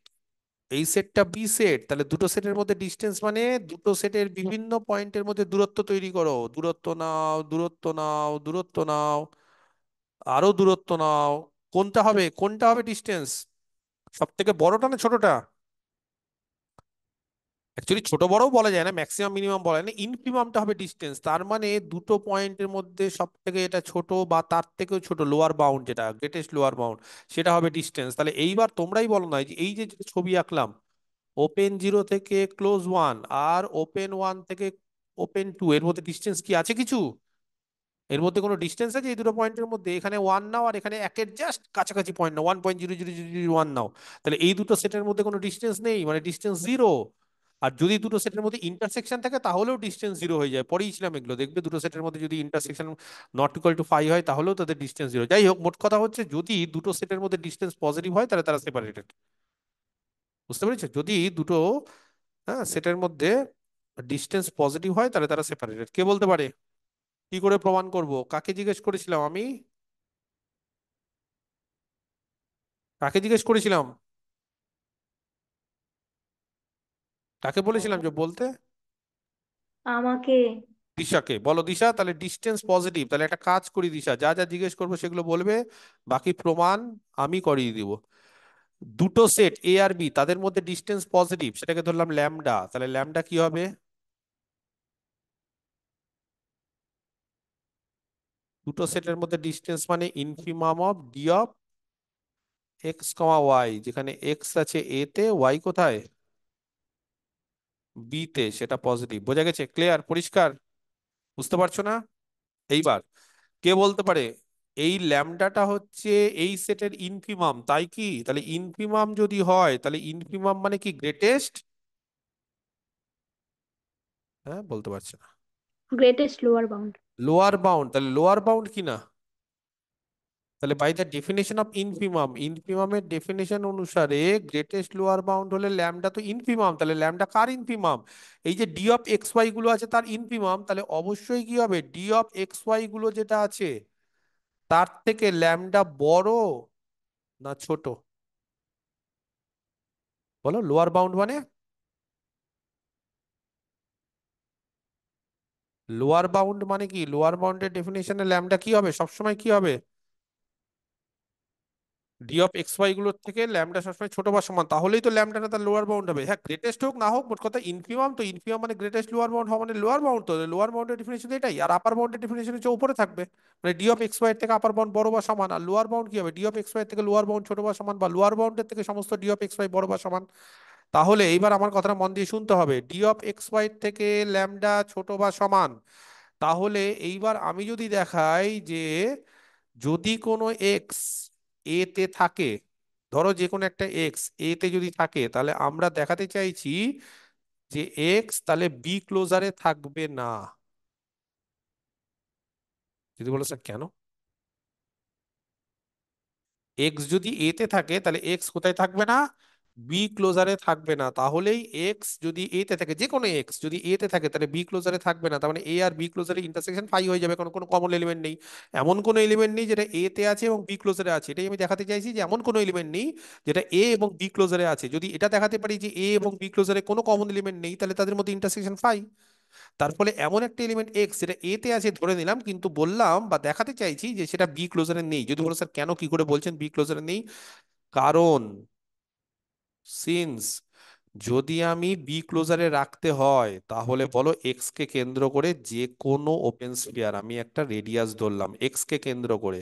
এই সেটটা বি সেট, তাহলে দুটো সেটের মধ্যে ডিস্টেন্স মানে দুটো সেটের বিভিন্ন পয়েন্টের মধ্যে দূরত্ব তৈরি করো। দূরত্ব নাও, দূরত্ব নাও, দূরত্ব নাও, আরো দূরত্ব নাও। কোনটা হবে, কোনটা হবে ডিস্টেন্স? সব থেকে বড়টা না ছোটটা? অ্যাকচুয়ালি ছোট বড়ও বলা যায় না, ম্যাক্সিমাম মিনিমাম বলা যায় না, ইনফিমামটা হবে ডিস্টেন্স। তার মানে দুটো পয়েন্টের মধ্যে সব থেকে এটা ছোট বা তার থেকেও ছোট লোয়ার বাউন্ড, যেটা গ্রেটেস্ট লোয়ার বাউন্ড, সেটা হবে ডিস্টেন্স। তাহলে এইবার তোমরাই বলো না, যে এই যে যে ছবি আঁকলাম, ওপেন জিরো থেকে ক্লোজ ওয়ান আর ওপেন ওয়ান থেকে ওপেন টু, এর মধ্যে ডিস্টেন্স কি আছে কিছু? এর মধ্যে কোনো ডিস্টেন্স আছে এই দুটো পয়েন্টের মধ্যে? এখানে ওয়ান নাও আর এখানে একের জাস্ট কাছাকাছি পয়েন্ট নাও, 1.000001 নাও, তাহলে এই দুটো সেটের মধ্যে কোনো ডিস্টেন্স নেই, মানে ডিস্টেন্স জিরো। আর যদি দুটো সেটের মধ্যে ইন্টারসেকশন থাকে তাহলেও ডিস্টেন্স জিরো হয়ে যায়, পরেই ছিলাম এগুলো, দেখবে দুটো সেটের মধ্যে যদি ইন্টারসেকশন নট ইকুয়াল টু 5 হয় তাহলেও তাদের ডিস্টেন্স জিরো। যাই হোক, মোট কথা হচ্ছে যদি দুটো সেটের মধ্যে ডিস্টেন্স পজিটিভ হয় তাহলে তারা সেপারেটেড। বুঝতে পেরেছো? যদি দুটো, হ্যাঁ, সেটের মধ্যে ডিস্টেন্স পজিটিভ হয় তাহলে তারা সেপারেটেড। কে বলতে পারে? কি করে প্রমাণ করব? কাকে জিজ্ঞেস করেছিলাম আমি? কাকে জিজ্ঞেস করেছিলাম? কাকে বলেছিলাম যে বলতে? আমাকে। দিশাকে। বলো দিশা, তাহলে ডিস্টেন্স পজিটিভ, তাহলে একটা কাজ করি দিশা, যা যা জিজ্ঞেস করবো সেগুলো বলবে, বাকি প্রমাণ আমি করিয়ে দিব। দুটো সেট এ আর বি, তাদের মধ্যে ডিস্টেন্স পজিটিভ, সেটাকে ধরলাম ল্যামডা, তাহলে ল্যামডা কি হবে? দুটো সেটের মধ্যে ডিস্টেন্স মানে infimum of D of X comma Y, যেখানে এক্স আছে এ তে, ওয়াই কোথায়? বি তে, সেটা পজিটিভ। বোঝা গেছে? ক্লিয়ার? পরিষ্কার? বুঝতে পারছো না? এইবার কে বলতে পারে এই ল্যামডাটা হচ্ছে এই সেটের ইনফিমাম, তাই কি? তাহলে ইনফিমাম যদি হয় তাহলে ইনফিমাম মানে কি? গ্রেটেস্ট। হ্যাঁ, বলতে পারছে না। Greatest lower bound. Lower bound, তাহলে লোয়ার বাউন্ড কি না? তাহলে by the definition of infimum, ইনফিমামের ডেফিনেশন অনুসারে গ্রেটেস্ট লোয়ার বাউন্ড হলে ল্যামডা তো ইনফিমাম, তাহলে ল্যামডা কার ইনফিমাম? এই যে ডি অফ এক্স ওয়াই গুলো আছে তার ইনফিমাম, তাহলে অবশ্যই কি হবে? ডি অফ এক্স ওয়াই গুলো যেটা আছে তার থেকে ল্যামডা বড় না ছোট? বলো, লোয়ার বাউন্ড মানে? লোয়ার বাউন্ড মানে কি? লোয়ার বাউন্ডের ডেফিনেশনে ল্যামডা কি হবে সবসময়? কি হবে? ডি অফ এক্স ওয়াই গুলোর থেকে ল্যামডা সবসময় ছোট বা সমান, তাহলেই তো ল্যামডাটা তার লোয়ার বাউন্ড হবে। হ্যাঁ, গ্রেটেস্ট হোক না হোক, মোট কথা ইনফিমাম তো, ইনফিমাম মানে গ্রেটেস্ট লোয়ার বাউন্ড হওয়া মানে লোয়ার বাউন্ড, তো লোয়ার বাউন্ডের ডেফিনেশন এটাই। আর আপার বাউন্ডের ডেফিনেশন হচ্ছে উপরে থাকবে, মানে ডি অফ এক্স ওয়াই এর থেকে আপার বাউন্ড বড় বা সমান। আর লোয়ার বাউন্ড কি হবে? ডি অফ এক্স ওয়াই এর থেকে লোয়ার বাউন্ড ছোট বা সমান, বা লোয়ার বাউন্ডের থেকে সমস্ত ডি অফ এক্স ওয়াই বড় বা সমান। তাহলে এইবার আমার কথাটা মন দিয়ে শুনতে হবে, ডি অফ এক্স ওয়াই থেকে ল্যামডা ছোট বা সমান। তাহলে এইবার আমি যদি দেখাই যে যদি কোনো এক্স এ তে থাকে, ধরো যে কোনো একটা এক্স এ তে যদি থাকে, তাহলে আমরা দেখাতে চাইছি যে এক্স তাহলে বি ক্লোজারে থাকবে না। যদি বলো স্যার কেন? এক্স যদি এ তে থাকে তাহলে এক্স কোথায় থাকবে না? বি ক্লোজারে থাকবে না, তাহলেই এক্স যদি এ তে থাকে, যে কোনো এক্স যদি এ তে থাকে, তাহলে বি ক্লোজারে থাকবে না, তার মানে এ আর বি ক্লোজারে ইন্টারসেকশন ফাই হয়ে যাবে, কারণ কোনো কমন এলিমেন্ট নেই। এমন কোনো এলিমেন্ট নেই যেটা এ তে আছে এবং বি ক্লোজারে আছে, এটাই আমি দেখাতে চাইছি, যে এমন কোনো এলিমেন্ট নেই যেটা এ এবং বি ক্লোজারে আছে। যদি এটা দেখাতে পারি যে এ এবং বি ক্লোজারে কোনো কমন এলিমেন্ট নেই, তাহলে তাদের মধ্যে ইন্টারসেকশন ফাই। তার ফলে এমন একটা এলিমেন্ট এক্স যেটা এ তে আছে ধরে নিলাম, কিন্তু বললাম বা দেখাতে চাইছি যে সেটা বি ক্লোজারে নেই। যদি বলো স্যার কেন, কি করে বলছেন বি ক্লোজারে নেই? কারণ সিন্স যদি আমি বি ক্লোজারে রাখতে হয়, তাহলে বলো এক্স কে কেন্দ্র করে যে কোনো ওপেন স্ফিয়ার আমি একটা রেডিয়াস ধরলাম এক্স কে কেন্দ্র করে,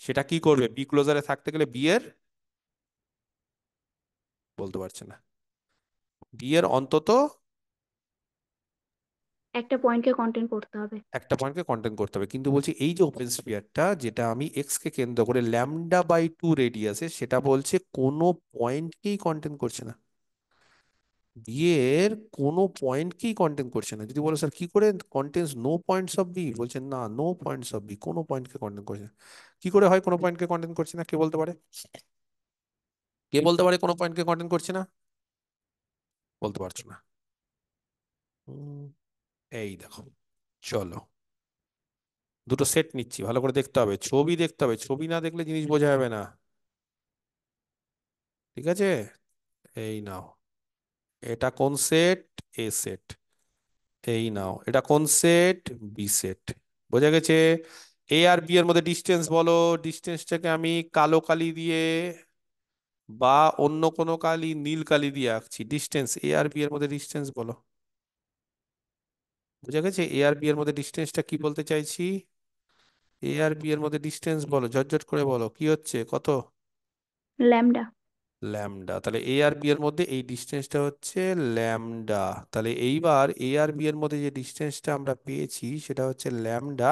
সেটা কি করবে বি ক্লোজারে থাকতে গেলে বি এর, বলতে পারছে না, বি এর অন্তত একটা পয়েন্টকে কন্টেন্ট করতে হবে। একটা পয়েন্টকে কন্টেন্ট করতে হবে। কিন্তু বলছি এই যে ওপেন স্ফিয়ারটা যেটা আমি এক্স কে কেন্দ্র করে λ/2 রেডিয়াসে, সেটা বলছে কোনো পয়েন্টকেই কন্টেন্ট করছে না, বি এর কোনো পয়েন্টকেই কন্টেন্ট করছে না। যদি বলো স্যার কি করে contents no points of B, বলছেন না, নো পয়েন্টস অফ বি, কোনো পয়েন্টকে কন্টেন্ট করছে না। কি করে হয় কোনো পয়েন্টকে কন্টেন্ট করছে না, কে বলতে পারে? কে বলতে পারে কোনো পয়েন্টকে কন্টেন্ট করছে না? বলতে পারছো না। হুম, এই দেখো, চলো দুটো সেট নিচ্ছি, ভালো করে দেখতে হবে, ছবি দেখতে হবে, ছবি না দেখলে জিনিস বোঝা যাবে না। ঠিক আছে, এই নাও, এটা কোন সেট? এ সেট। এই নাও, এটা কোন সেট? B set. বোঝা গেছে? এ আর বি এর মধ্যে ডিস্টেন্স বলো, ডিস্টেন্সটাকে আমি কালো কালি দিয়ে বা অন্য কোনো কালি, নীল কালি দিয়ে আঁকছি। ডিস্টেন্স এ আর বি এর মধ্যে ডিস্টেন্স বলো। বোঝা গেছে? এ আর বি এর মধ্যে ডিস্টেন্সটা কি বলতে চাইছি? এ আর বি এর মধ্যে ডিস্টেন্স বলো, ঝটঝট করে বলো, কি হচ্ছে, কত? ল্যামডা। ল্যামডা। তাহলে এ আর বি এর মধ্যে এই ডিস্টেন্সটা হচ্ছে ল্যামডা। তাহলে এইবার এ আর বি এর মধ্যে যে ডিস্টেন্সটা আমরা পেয়েছি সেটা হচ্ছে ল্যামডা।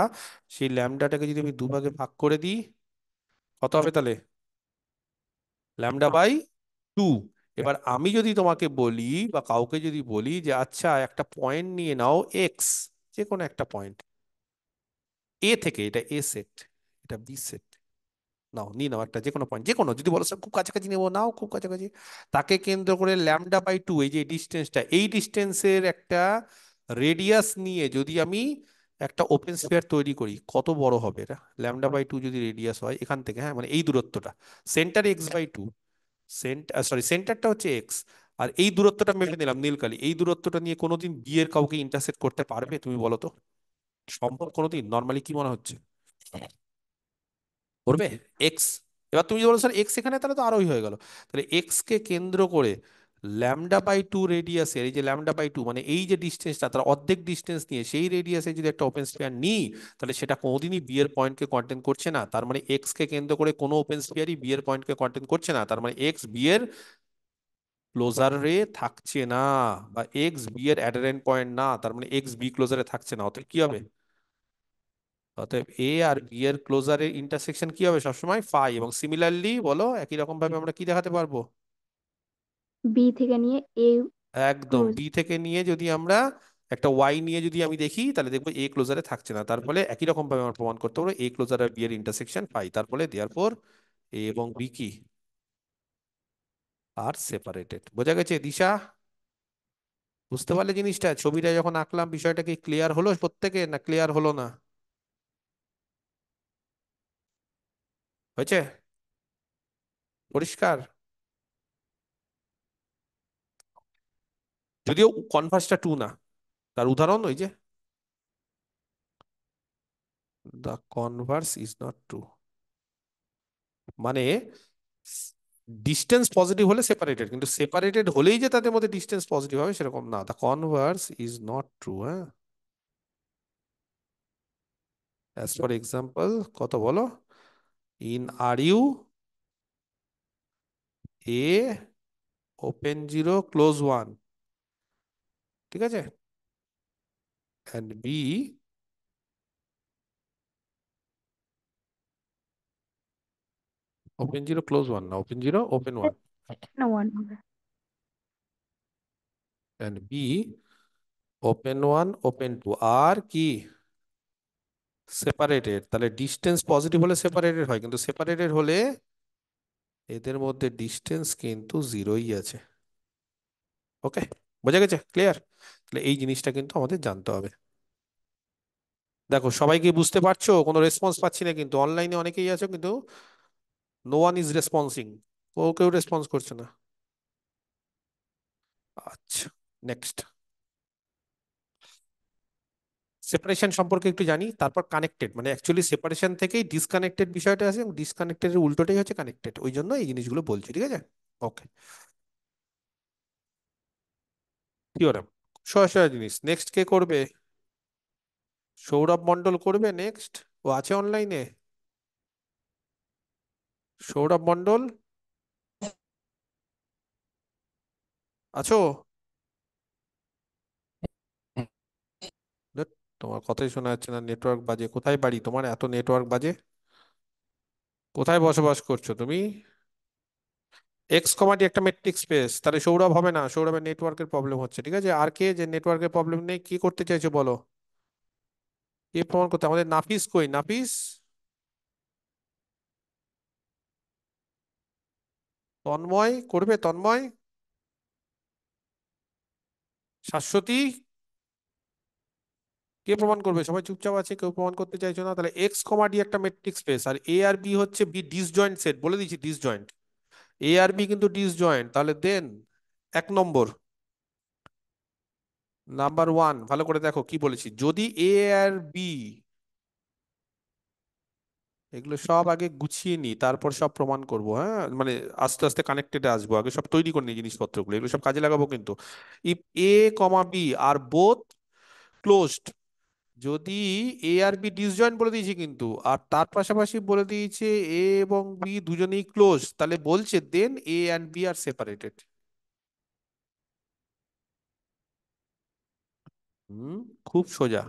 সেই ল্যামডাটাকে যদি আমি দুভাগে ভাগ করে দিই, কত হবে তাহলে? λ/2। এবার আমি যদি তোমাকে বলি বা কাউকে যদি বলি যে আচ্ছা একটা পয়েন্ট নিয়ে নাও এক্স, যে কোনো একটা পয়েন্ট এ থেকে, এটা এ সেট, এটা বি সেট, নাও নিয়ে নাও একটা যে কোনো পয়েন্ট, যে কোনো, যদি বলো স্যার খুব কাছাকাছি নেবো, নাও খুব কাছাকাছি, তাকে কেন্দ্র করে λ/2, এই যে ডিস্টেন্সটা, এই ডিস্টেন্সের একটা রেডিয়াস নিয়ে যদি আমি একটা ওপেন স্ফিয়ার তৈরি করি, কত বড় হবে এটা? λ/2 যদি রেডিয়াস হয় এখান থেকে, হ্যাঁ মানে এই দূরত্বটা, সেন্টার x/2, সরি সেন্টারটা হচ্ছে এক্স, আর এই দূরত্বটা মেপে নিলাম নীলকালি, এই দূরত্বটা নিয়ে কোনোদিন বি এর কাউকে ইন্টারসেক্ট করতে পারবে তুমি বলো তো? সম্ভব কোনোদিন? নর্মালি কি মনে হচ্ছে করবে? এক্স, এবার তুমি যদি বলো স্যার এক্স এখানে, তাহলে তো আরোই হয়ে গেল। তাহলে এক্স কে কেন্দ্র করে λ/2 রেডিয়াসের, এই যে λ/2 মানে এই যে ডিস্টেন্সটা, তার অর্ধেক ডিস্টেন্স নিয়ে সেই রেডিয়াসে যদি একটা ওপেন স্ফিয়ার নিই, তাহলে সেটা কোনোদিনই বি এর পয়েন্টকে কন্টেন্ট করছে না। তার মানে এক্স কে কেন্দ্র করে কোনো ওপেন স্ফিয়ারই বি এর পয়েন্টকে কন্টেন্ট করছে না, তার মানে এক্স বি এর ক্লোজারে থাকছে না, বা এক্স বি এর অ্যাডারেন্ট পয়েন্ট না, তার মানে এক্স বি ক্লোজারে থাকছে না। অতএব কি হবে? অতএব এ আর বি এর ক্লোজারের ইন্টারসেকশন কি হবে সবসময়? ফাই। এবং সিমিলারলি বলো একই রকম ভাবে আমরা কি দেখাতে পারবো? বি থেকে নিয়ে এ একদম ক্লোজ। বি থেকে নিয়ে যদি আমরা একটা ওয়াই নিয়ে যদি আমি দেখি, তাহলে দেখবো এ ক্লোজারে থাকছে না। তার ফলে একই রকম ভাবে আমরা প্রমাণ করতে পারবো এ ক্লোজার আর বি এর ইন্টারসেকশন ফাই। তার ফলে দেয়ারফর এ এবং বি কি আর সেপারেটেড। বোঝা গেছে দিশা? বুঝতে পারলে জিনিসটা? ছবিটা যখন আঁকলাম বিষয়টা কি ক্লিয়ার হলো প্রত্যেকে, না ক্লিয়ার হলো না? হয়েছে? পরিষ্কার? যদিও কনভার্সটা টু না, তার উদাহরণ ওই যে the converse is not true, মানে ডিস্টেন্স পজিটিভ হলে সেপারেটেড, কিন্তু সেপারেটেড হলেই যে তাদের মধ্যে ডিস্টেন্স পজিটিভ হবে সেরকম না। The converse is not true, হ্যাঁ। অ্যাজ ফর এক্সাম্পল, কত বলো? In R you A open zero close one, ঠিক আছে, and B open zero close one, না ওপেন জিরো ওপেন ওয়ান, না, ওয়ান হবে। And B open one open two, আর কি সেপারেটেড। তাহলে ডিস্টেন্স পজিটিভ হলে সেপারেটেড হয়, কিন্তু সেপারেটেড হলে এদের মধ্যে ডিস্টেন্স কিন্তু জিরোই আছে। ওকে, বোঝা গেছে? ক্লিয়ার? তাহলে এই জিনিসটা কিন্তু আমাদের জানতে হবে। দেখো সবাই কি বুঝতে পারছো? কোনো রেসপন্স পাচ্ছি না কিন্তু, অনলাইনে অনেকেই আছো কিন্তু নো ওয়ান ইজ রেসপন্সিং। কেউ রেসপন্স করছে না। আচ্ছা, নেক্সট। সেপারেশন সম্পর্কে একটু জানি, তারপর কানেক্টেড, মানে অ্যাকচুয়ালি সেপারেশন থেকেই ডিসকানেক্টেড বিষয়টা আছে, এবং ডিসকানেক্টেড এর উল্টোটাই হচ্ছে কানেক্টেড, ওই জন্য এই জিনিসগুলো বলছি, ঠিক আছে? ওকে, থিওরেম, সোজা সোজা জিনিস। নেক্সট কে করবে? সৌরভ মন্ডল করবে নেক্সট। ও আছে অনলাইনে? সৌরভ মন্ডল আছো? ধ্যাৎ, তোমার কথাই শোনা যাচ্ছে না, নেটওয়ার্ক বাজে। কোথায় বাড়ি তোমার, এত নেটওয়ার্ক বাজে? কোথায় বসবাস করছো তুমি? এক্স কমাটি একটা মেট্রিক স্পেস, তাহলে সৌরভ হবে না, সৌরভের নেটওয়ার্কের প্রবলেম হচ্ছে, ঠিক আছে? আর কে যে নেটওয়ার্কের প্রবলেম নেই, কি করতে চাইছো বলো? কে প্রমাণ করতে? আমাদের নাফিস কই, নাফিস? তন্ময় করবে, তন্ময়? শাশ্বতী? কে প্রমাণ করবে? সবাই চুপচাপ আছে, কেউ প্রমাণ করতে চাইছো না। তাহলে এক্স কমা ডি একটা মেট্রিক স্পেস, আর এ আর বি হচ্ছে বি ডিসজয়েন্ট সেট, বলে দিচ্ছি ডিসজয়েন্ট। এ আর বি কিন্তু ডিসজয়েন্ট, তাহলে দেন 1 নম্বর, নাম্বার ওয়ান, ভালো করে দেখো কি বলেছি। যদি এ আর বি, এগুলো সব আগে গুছিয়ে নি, তারপর সব প্রমাণ করব, হ্যাঁ, মানে আস্তে আস্তে কানেক্টেড আসবো, আগে সব তৈরি করে নি জিনিসপত্রগুলো, এগুলো সব কাজে লাগাবো কিন্তু। If A comma B are both closed, যদি এ আর বি ডিসজয়েন্ট বলে দিয়েছি কিন্তু, আর তার পাশাপাশি বলে দিয়েছে এ এবং বি দুজনেই ক্লোজ, তাহলে বলছে দেন A and B are separated. হুম, খুব সোজা,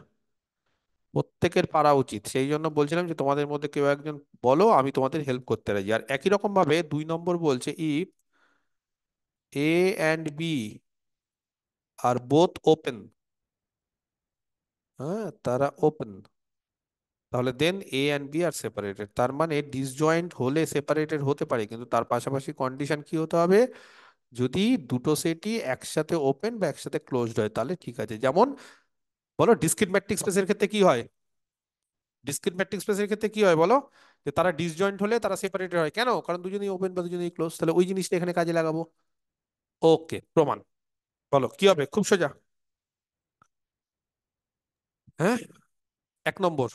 প্রত্যেকের পারা উচিত, সেই জন্য বলছিলাম যে তোমাদের মধ্যে কেউ একজন বলো, আমি তোমাদের হেল্প করতে রাজি। আর একই রকম ভাবে 2 নম্বর বলছে if A and B are both open, হ্যাঁ তারা ওপেন, তাহলে then A and B are separated. তার মানে ডিসজয়েন্ট হলে সেপারেটেড হতে পারে, কিন্তু তার পাশাপাশি কন্ডিশন কি হতে হবে? যদি দুটো সেটই একসাথে ওপেন বা একসাথে ক্লোজড হয়, তাহলে ঠিক আছে। যেমন বলো ডিসক্রিট ম্যাট্রিক স্পেসের ক্ষেত্রে কি হয়? ডিসক্রিট ম্যাট্রিক স্পেসের ক্ষেত্রে কি হয় বলো? যে তারা ডিসজয়েন্ট হলে তারা সেপারেটেড হয়, কেন? কারণ দুজনেই ওপেন বা দুজনেই ক্লোজ, তাহলে ওই জিনিসটা এখানে কাজে লাগাবো। ওকে, প্রমাণ। বলো কি হবে, খুব সোজা। হ্যাঁ, 1 নম্বর,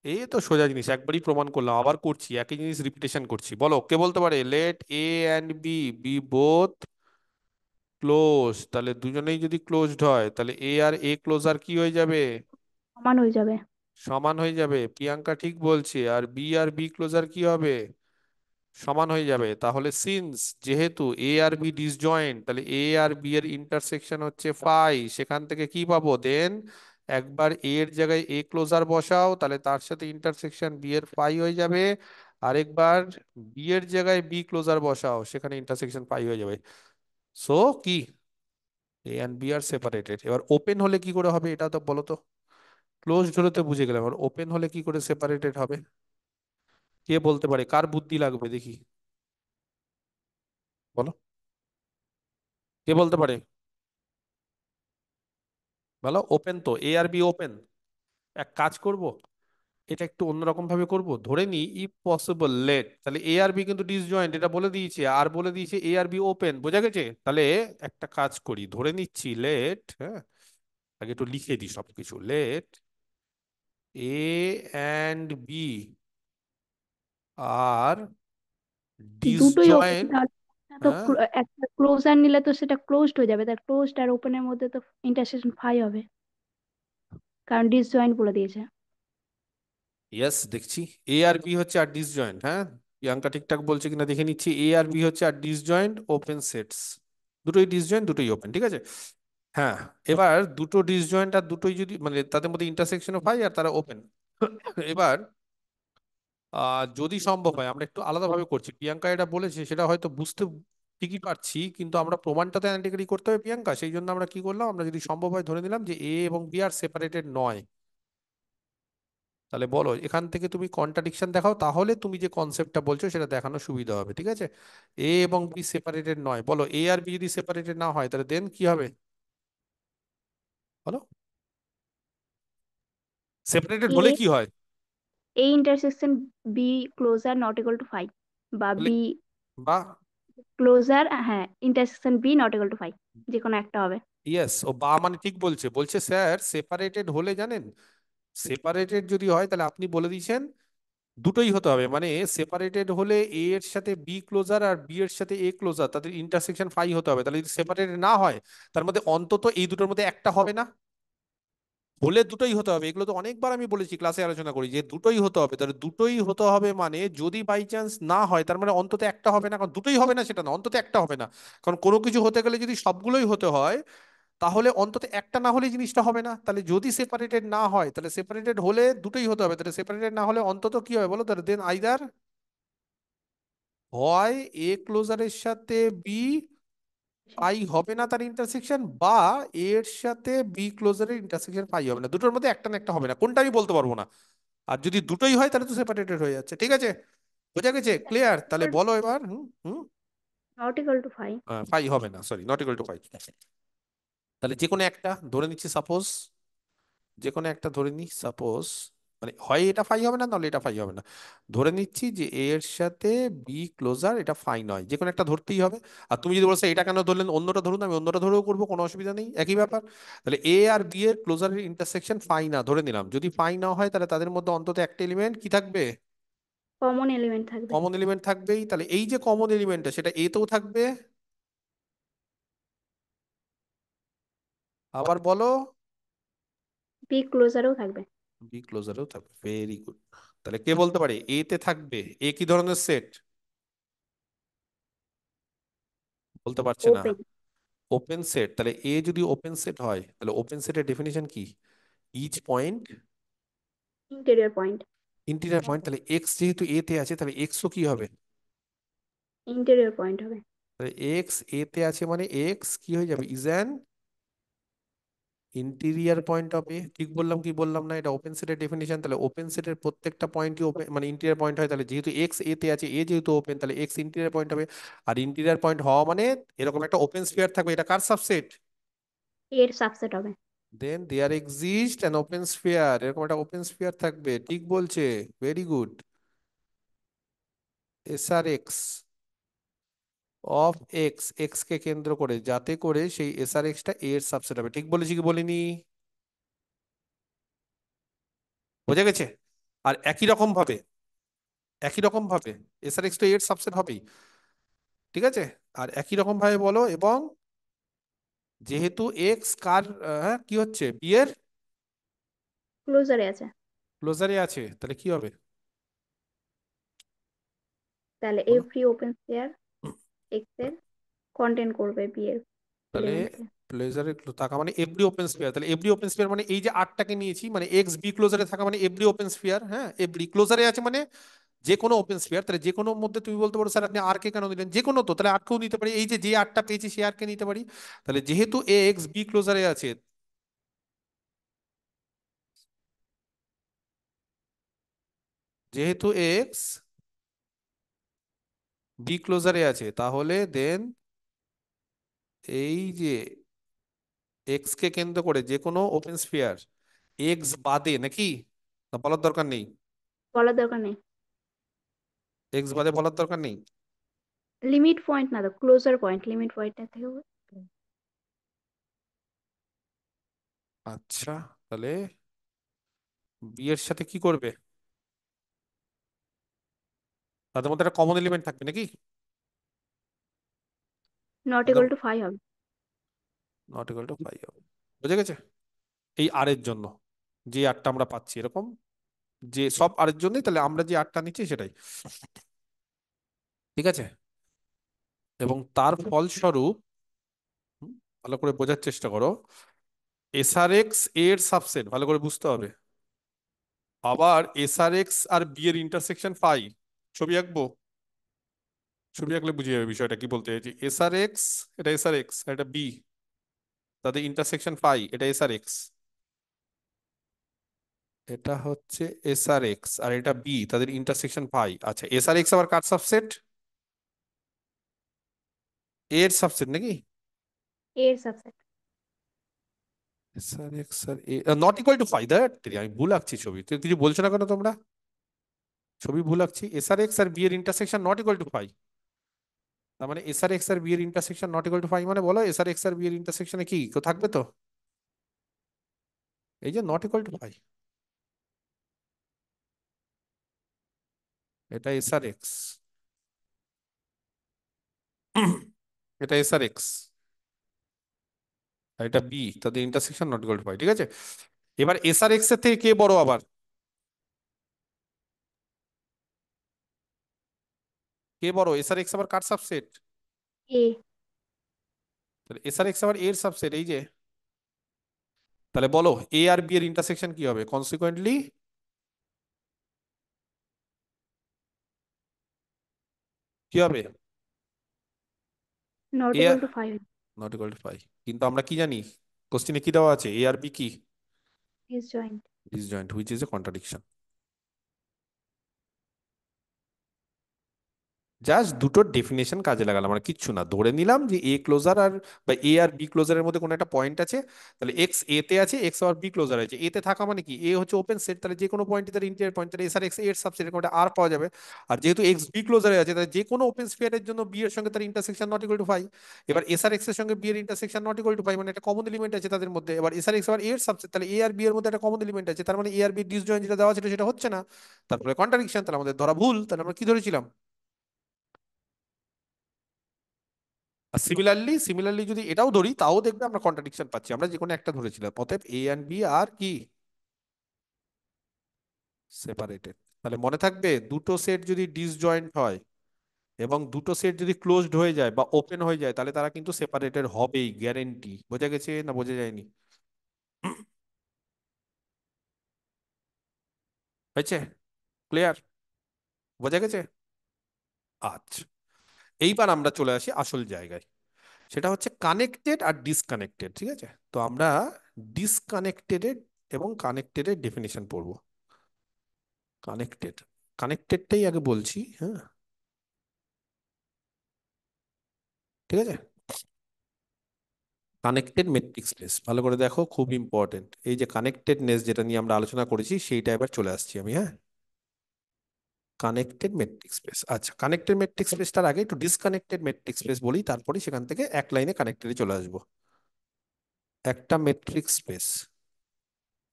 এই তো সোজা জিনিস, একবারই প্রমাণ করলাম, আবার করছি একই জিনিস, রিপিটেশন করছি। বলো কে বলতে পারে let A and B be both close, তাহলে দুজনেই যদি ক্লোজড হয়, তাহলে এ আর এ ক্লোজার কি হয়ে যাবে? সমান হয়ে যাবে। সমান হয়ে যাবে, প্রিয়াঙ্কা ঠিক বলছে। আর বি ক্লোজার কি হবে? সমান হয়ে যাবে। তাহলে সিন্স যেহেতু এ আর বি ডিসজয়েন্ট, তাহলে এ আর বি এর ইন্টারসেকশন হচ্ছে ফাই, সেখান থেকে কি পাবো দেন? একবার এ এর জায়গায় এ ক্লোজার বসাও, তাহলে তার সাথে ইন্টারসেকশন বি এর ফাই হয়ে যাবে। আরেকবার বি এর জায়গায় বি ক্লোজার বসাও, সেখানে ইন্টারসেকশন ফাই হয়ে যাবে। সো কি, এ অ্যান্ড বি আর সেপারেটেড। এবার ওপেন হলে কি করে হবে এটা তো বলো তো? ক্লোজড হলে তো বুঝে গেলাম, আর ওপেন হলে কি করে সেপারেটেড হবে? কে বলতে পারে, কার বুদ্ধি লাগবে দেখি, বলো কে বলতে পারে? বলো, ওপেন তো, এ আর বি ওপেন। এক কাজ করব, এটা একটু অন্যরকম ভাবে করব, ধরে নি ইফ পসিবল লেট, তাহলে এ আর বি কিন্তু ডিসজয়েন্ট, এটা বলে দিয়েছে, আর বলে দিয়েছে এ আর বি ওপেন, বোঝা গেছে? তাহলে একটা কাজ করি, ধরে নিচ্ছি লেট, হ্যাঁ আগে একটু লিখে দিই সবকিছু, লেট এ অ্যান্ড বি আর দুটোই ওপেন, ডিসজয়েন্ট। তাহলে একটা তো হ্যাঁ, একটা ক্লোজার নিলে তো সেটা ক্লোজড হয়ে যাবে, তার ক্লোজড আর ওপেনের মধ্যে তো ইন্টারসেকশন ফাই হবে, কারণ ডিসজয়েন্ট বলে দিয়েছে। ইয়েস দেখছি, এ আর বি হচ্ছে আর ডিসজয়েন্ট, হ্যাঁ প্রিয়াঙ্কা ঠিকঠাক বলছে কিনা দেখে নিচ্ছি। এ আর বি হচ্ছে আর ডিসজয়েন্ট ওপেন সেটস, দুটোই ডিসজয়েন্ট দুটোই ওপেন, ঠিক আছে? হ্যাঁ, এবার দুটো ডিসজয়েন্ট আর দুটোই যদি, মানে তাদের মধ্যে ইন্টারসেকশন অফ হয় আর তারা ওপেন। এবার যদি সম্ভব হয়, আমরা একটু আলাদাভাবে করছি, প্রিয়াঙ্কা এটা বলেছে সেটা হয়তো বুঝতে ঠিকই পারছি, কিন্তু আমরা প্রমাণটা তো অ্যানালিটিক্যালি করতে হবে প্রিয়াঙ্কা, সেই জন্য আমরা কি করলাম, আমরা যদি সম্ভব হয় ধরে নিলাম যে এ এবং বি আর সেপারেটেড নয়। তাহলে বলো এখান থেকে তুমি কন্ট্রাডিকশন দেখাও, তাহলে তুমি যে কনসেপ্টটা বলছো সেটা দেখানো সুবিধা হবে, ঠিক আছে? এ এবং বি সেপারেটেড নয়, বলো এ আর বি যদি সেপারেটেড না হয় তাহলে দেন কি হবে? বলো, সেপারেটেড হলে এ কি হয়? A intersection B closure not equal to 5, বা তাহলে বি বা ক্লোজার, হ্যাঁ, intersection B not equal to 5, যে কোনো একটা হবে। ইয়েস, ও বা মানে ঠিক বলছে, বলছে স্যার সেপারেটেড হলে জানেন, সেপারেটেড যদি হয় তাহলে আপনি বলে দিয়েছেন দুটোই হতে হবে, মানে সেপারেটেড হলে এ এর সাথে বি ক্লোজার আর বি এর সাথে এ ক্লোজার, তাদের ইন্টারসেকশন ফাই হতে হবে। তাহলে যদি সেপারেটেড না হয় তার মধ্যে অন্তত এই দুটোর মধ্যে একটা হবে না? হলে দুটোই হতে হবে, এগুলো তো অনেকবার আমি বলেছি, ক্লাসে আলোচনা করি যে দুটোই হতে হবে। তাহলে দুটোই হতে হবে মানে যদি বাই চান্স না হয় তার মানে অন্তত একটা হবে না, কারণ দুটোই হবে না সেটা না, অন্তত একটা হবে না। কারণ কোনো কিছু হতে গেলে যদি সবগুলোই হতে হয় তাহলে অন্তত একটা না হলে জিনিসটা হবে না। তাহলে যদি সেপারেটেড না হয় তাহলে সেপারেটেড হলে দুটোই হতে হবে, তাহলে সেপারেটেড না হলে অন্তত কি হবে বলো? তাহলে দেন আইদার হয় এ ক্লোজারের সাথে বি পাই হবে না তার ইন্টারসেকশন, বা এ এর সাথে বি ক্লোজারের ইন্টারসেকশন পাই হবে না, দুটোর মধ্যে একটা না একটা হবে না, কোনটা আমি বলতে পারবো না। আর যদি দুটোই হয় তাহলে তো সেপারেটেড হয়ে যাচ্ছে, ঠিক আছে? বোঝা গেছে? ক্লিয়ার? তাহলে বলো এবার। Hmm hmm. Not equal to 5। Phi হবে না, sorry, not equal to five. তাহলে যে কোনো একটা ধরে নিচ্ছি, সাপোজ যে কোনো একটা ধরে নি, সাপোজ মানে হয় এটা ফাই হবে না নাহলে এটা ফাই হবে না। ধরে নিচ্ছি যে এ এর সাথে বি ক্লোজার এটা ফাই নয়, যে কোনো একটা ধরতেই হবে। আর তুমি যদি বলছো এটা কেন ধরলেন, অন্যটা ধরুন, আমি অন্যটা ধরেও করবো, কোনো অসুবিধা নেই, একই ব্যাপার। তাহলে এ আর বি এর ক্লোজারের ইন্টারসেকশন ফাই না ধরে নিলাম, যদি ফাই না হয় তাহলে তাদের মধ্যে অন্তত একটা এলিমেন্ট কি থাকবে? কমন এলিমেন্ট থাকবে। কমন এলিমেন্ট থাকবেই। তাহলে এই যে কমন এলিমেন্টটা সেটা এ তেও থাকবে, আবার বলো বি ক্লোজারও থাকবে। বি ক্লোজারেও থাকবে, ভেরি গুড। তাহলে কে বলতে পারে এ তে থাকবে? এ কি ধরনের সেট? বলতে পারছে না। ওপেন। Open set. তাহলে এ যদি ওপেন সেট হয় তাহলে ওপেন সেটের ডেফিনিশন কি? Each point interior point. Interior point. তাহলে এক্স যেহেতু এ তে আছে তাহলে এক্সও কি হবে? ইন্টেরিয়র পয়েন্ট হবে। তাহলে এক্স এ তে আছে মানে এক্স কি হয়ে যাবে? Is an interior point of A. ঠিক বললাম কি বললাম না? এটা ওপেন সেটের ডেফিনিশন। তাহলে ওপেন সেটের প্রত্যেকটা পয়েন্টই ওপেন মানে ইন্টিরিয়র পয়েন্ট হয়। তাহলে যেহেতু এক্স এ তে আছে, এ যেহেতু ওপেন, তাহলে এক্স ইন্টিরিয়র পয়েন্ট হবে। আর ইন্টিরিয়র পয়েন্ট হওয়া মানে এরকম একটা ওপেন স্ফিয়ার থাকবে, এটা কার সাবসেট? এর সাবসেট হবে। Then there exist an open sphere, এরকম একটা ওপেন স্ফিয়ার থাকবে, ঠিক বলছে, very good. S R X of X, X কে কেন্দ্র করে, যাতে করে সেই এস আর এক্সটা এর সাবসেট হবে। ঠিক বলেছি কি বলিনি? বোঝা গেছে? আর একই রকম ভাবে এস আর এক্স তো এর সাবসেট হবেই, ঠিক আছে? আর একই রকম ভাবে বলো, এবং যেহেতু এক্স কার হ্যাঁ কি হচ্ছে, বি এর ক্লোজারে আছে, ক্লোজারে আছে, তাহলে কি হবে তাহলে বলো? এভরি ওপেন স্পেয়ার এক্স এর কন্টেন্ট করবে বি এর তাহলে এলিমেন্টকে। ক্লোজারে থাকা মানে এভরি ওপেন স্ফিয়ার, তাহলে এভরি ওপেন স্ফিয়ার মানে এই যে আটটাকে নিয়েছি, মানে এক্স বি ক্লোজারে থাকা মানে এভরি ওপেন স্ফিয়ার, হ্যাঁ এভরি ক্লোজারে আছে মানে যে কোনো ওপেন স্ফিয়ার। তাহলে যে কোনো মধ্যে তুমি বলতে পারো স্যার আপনি আর কে কেন দিলেন, যে কোনো তো, তাহলে আর কেও নিতে পারি, এই যে যে আটটা পেয়েছি সে আর কে নিতে পারি। তাহলে যেহেতু এ এক্স বি ক্লোজারে আছে, যেহেতু এক্স বি ক্লোজারে আছে, তাহলে দেন এই যে এক্স কে কেন্দ্র করে যে কোনো ওপেন স্ফিয়ার এক্স বাদে, নাকি না বলার দরকার নেই? বলার দরকার নেই। এক্স বাদে বলার দরকার নেই। লিমিট পয়েন্ট না তো, ক্লোজার পয়েন্ট, লিমিট পয়েন্টের থেকে আচ্ছা, তাহলে বি এর সাথে কি করবে? তাদের মধ্যে একটা কমন এলিমেন্ট থাকবে নাকি? নট তাদের ইকুয়াল টু 5 হবে। নট ইকুয়াল টু ফাইভ হবে। বুঝে গেছে? এই আর এর জন্য যে আটটা আমরা পাচ্ছি এরকম, যে সব আর এর জন্যই, তাহলে আমরা যে আটটা নিচ্ছি সেটাই, ঠিক আছে? এবং তার ফলস্বরূপ হুম, ভালো করে বোঝার চেষ্টা করো, এস আর এক্স এর সাবসেট ভালো করে বুঝতে হবে। আবার এস আর এক্স আর বি এর ইন্টারসেকশন ফাই, ছবি আঁকবো? ছবি আঁকলে বুঝে যাবে বিষয়টা কি বলতে চাইছি। এস আর এক্স, এটা এস আর এক্স, এটা বি, তাদের ইন্টারসেকশন ফাই, এটা এস আর এক্স, এটা হচ্ছে এস আর এক্স আর এটা বি, তাদের ইন্টারসেকশন ফাই। আচ্ছা, এস আর এক্স আবার কার সাবসেট? এর সাবসেট নাকি? এর সাবসেট। এস আর এক্স আর A not equal to phi. That আমি ভুল আঁকছি ছবি, তুই কিছু বলছো না কেন তোমরা? ছবি ভুল আঁকছি। এস আর এক্স আর বি এর intersection not equal to phi. তার মানে এস আর এক্স আর বি এর intersection not equal to phi মানে বলো এস আর এক্স আর বি এর ইন্টারসেকশনে কি কেউ থাকবে তো? এই যে নট ইকুয়াল টু ফাই, এটা এস আর এক্স, এটা এস আর এক্স আর এটা বি, তাদের intersection not equal to phi. ঠিক আছে, এবার এস আর এক্স এর থেকে কে বড় আবার? কে বড়? এস আর এক্স আবার কার সাবসেট? এ। তাহলে এস আর এক্স আবার এর সাবসেট, এই যে। তাহলে বলো এ আর বি এর ইন্টারসেকশন কি হবে? কনসিকুয়েন্টলি কি হবে? Not A equal to five. Not equal to phi. কিন্তু আমরা কি জানি, কোশ্চিনে কি দেওয়া আছে? এ আর বি কি? Disjoint. Disjoint, which is a contradiction. Just দুটোর ডেফিনেশন কাজে লাগালাম, আমরা কিচ্ছু না, ধরে নিলাম যে এ ক্লোজার আর বা এ আর বি ক্লোজারের মধ্যে কোনো একটা পয়েন্ট আছে। তাহলে এক্স এ তে আছে, এক্স আর বি ক্লোজার আছে। এ তে থাকা মানে কি, এ হচ্ছে ওপেন সেট, তাহলে যে কোনো পয়েন্টে তার ইন্টিরিয়র পয়েন্ট, তাহলে এস আর এক্স এর সাবসেট এরকম একটা আর পাওয়া যাবে। আর যেহেতু এক্স বি ক্লোজারে আছে, তাহলে যে কোনো ওপেন স্ফিয়ারের জন্য বি এর সঙ্গে তার intersection not equal to phi. এবার এস আর এক্স এর সঙ্গে বি এর intersection not equal to phi, মানে একটা কমন এলিমেন্ট আছে তাদের মধ্যে। এবার এস আর এক্স আবার এর সাবসেট, তাহলে এ আর বি এর মধ্যে একটা কমন এলিমেন্ট আছে, তার মানে এ আর বি ডিসজয়েন্ট যেটা দেওয়া ছিল সেটা হচ্ছে না। তারপরে কন্ট্রাডিকশন, তাহলে আমাদের ধরা ভুল। তাহলে আমরা কি ধরেছিলাম? আর সিমিলারলি যদি এটাও ধরি তাও দেখবে আমরা কন্ট্রাডিকশন পাচ্ছি, আমরা যে কোনো একটা ধরেছিলাম। অতএব এ এন্ড বি আর কি সেপারেটেড। তাহলে মনে থাকবে, দুটো সেট যদি ডিসজয়েন্ট হয় এবং দুটো সেট যদি ক্লোজড হয়ে যায় বা ওপেন হয়ে যায়, তাহলে তারা কিন্তু সেপারেটেড হবেই, গ্যারেন্টি। বোঝা গেছে না বোঝা যায়নি? হয়েছে? ক্লিয়ার? বোঝা গেছে? আচ্ছা, এইবার আমরা চলে আসি আসল জায়গায়, সেটা হচ্ছে কানেক্টেড আর ডিসকানেক্টেড। ঠিক আছে, তো আমরা ডিসকানেক্টেড এবং কানেক্টেডের ডেফিনেশন পড়বো। কানেক্টেড, কানেক্টেডটাই আগে বলছি, হ্যাঁ? ঠিক আছে, কানেক্টেড মেট্রিক স্পেস ভালো করে দেখো, খুব ইম্পর্টেন্ট। এই যে কানেক্টেডনেস যেটা নিয়ে আমরা আলোচনা করেছি সেইটা এবার চলে আসছি আমি, হ্যাঁ? Connected metric space. আচ্ছা, কানেক্টেড মেট্রিক স্পেসটার আগে একটু ডিসকানেক্টেড মেট্রিক স্পেস বলি, তারপরে সেখান থেকে এক লাইনে কানেক্টেডে চলে আসবো। একটা মেট্রিক স্পেস,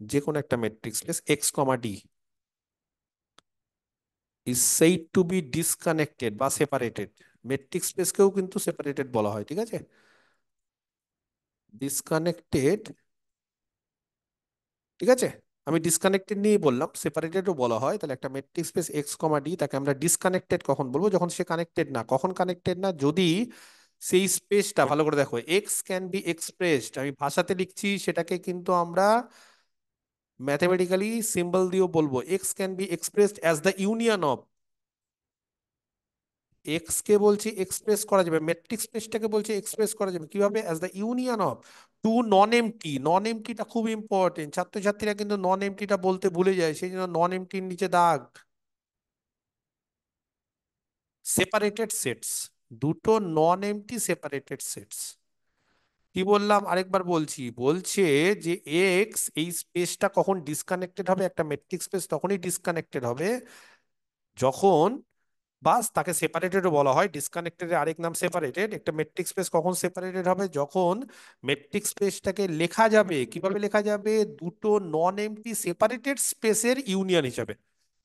যে কোনো একটা metric space X comma D is said to be disconnected বা সেপারেটেড। মেট্রিক স্পেসকেও কিন্তু সেপারেটেড বলা হয়, ঠিক আছে? ডিসকানেক্টেড, ঠিক আছে? আমি ডিসকানেক্টেড নিয়ে বললাম, সেপারেটেডও বলা হয়। তাহলে একটা metric space X comma D, তাকে আমরা ডিসকানেক্টেড কখন বলবো? যখন সে কানেক্টেড না। কখন কানেক্টেড না? যদি সেই স্পেসটা, ভালো করে দেখো, এক্স ক্যান বি এক্সপ্রেসড, আমি ভাষাতে লিখছি, সেটাকে কিন্তু আমরা ম্যাথমেটিক্যালি সিম্বল দিয়েও বলবো। X can be expressed as the union of, X কে বলছি এক্সপ্রেস করা যাবে, মেট্রিক স্পেসটাকে বলছি এক্সপ্রেস করা যাবে কিভাবে? As the union of two non empty. Non এমটিটা খুব ইম্পর্টেন্ট, ছাত্রছাত্রীরা কিন্তু নন এমটিটা বলতে ভুলে যায়, সেই জন্য নন এমটির নিচে দাগ। সেপারেটেড সেটস, দুটো নন এমটি সেপারেটেড সেটস। কি বললাম আরেকবার বলছি, বলছে যে এক্স এই স্পেসটা কখন ডিসকানেক্টেড হবে, একটা মেট্রিক স্পেস তখনই ডিসকানেক্টেড হবে যখন, বাস তাকে সেপারেটেডও বলা হয়। ডিসকানেক্টেড আরেক নাম সেপারেটেড। একটা মেট্রিক স্পেস কখন সেপারেটেড হবে? যখন মেট্রিক স্পেসটাকে লেখা যাবে, কিভাবে লেখা যাবে? দুটো নন এমটি সেপারেটেড স্পেসের ইউনিয়ন হিসাবে।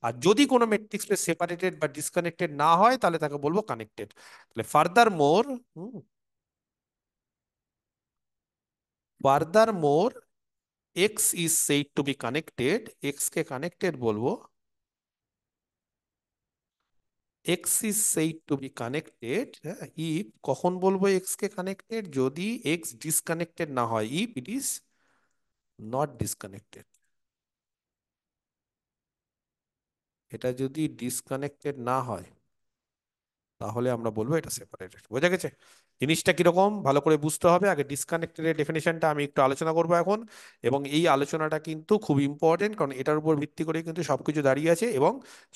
আর যদি কোনো মেট্রিক স্পেস সেপারেটেড বা ডিসকানেক্টেড না হয়, তাহলে তাকে বলবো কানেক্টেড। তাহলে furthermore X is said to be connected, X কে কানেক্টেড বলবো। X is said to be connected, হ্যাঁ, ইফ, কখন বলবো এক্স কে কানেক্টেড? যদি এক্স ডিসকানেক্টেড না হয়, if it is not disconnected. এটা যদি ডিসকানেক্টেড না হয়, তাহলে আমরা বলবো এটা সেপারেটেড। বোঝা গেছে? জিনিসটা কিরকম ভালো করে বুঝতে হবে। আগে ডিসকানেক্টেড এর ডেফিনেশনটা আমি একটু আলোচনা করবো এখন, এবং এই আলোচনাটা কিন্তু খুব ইম্পর্টেন্ট, কারণ এটার উপর ভিত্তি করে কিন্তু সবকিছু দাঁড়িয়ে আছে, এবং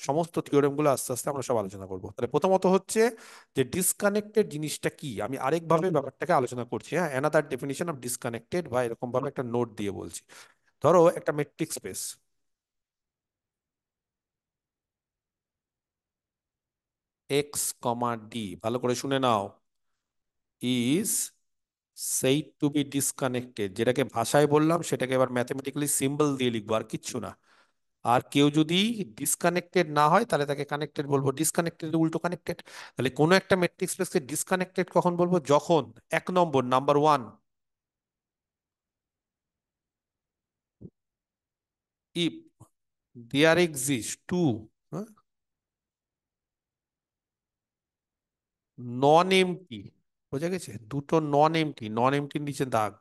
সমস্ত থিওরেম গুলো আস্তে আস্তে আমরা সব আলোচনা করবো। তাহলে প্রথমত হচ্ছে যে ডিসকানেক্টেড জিনিসটা কি, আমি আরেকভাবে ব্যাপারটাকে আলোচনা করছি। হ্যাঁ, অ্যানাদার ডেফিনিশন অফ ডিসকানেক্টেড, বা এরকম ভাবে একটা নোট দিয়ে বলছি। ধরো একটা metric space X comma D, ভালো করে শুনে নাও, is said to be disconnected. যেটাকে ভাষায় বললাম সেটাকে এবার ম্যাথমেটিক্যালি সিম্বল দিয়ে লিখবো, আর কিচ্ছু না। আর কেউ যদি ডিসকানেক্টেড না হয় তাহলে তাকে কানেক্টেড বলবো। ডিসকানেক্টেড উল্টো কানেক্টেড। তাহলে কোনো একটা ম্যাট্রিক্স স্পেসকে ডিসকানেক্টেড কখন বলবো? যখন এক নম্বর, number one, if there exist two non empty, বোঝা গেছে? দুটো নন এমটি, নন এমটির নিচে দাগ,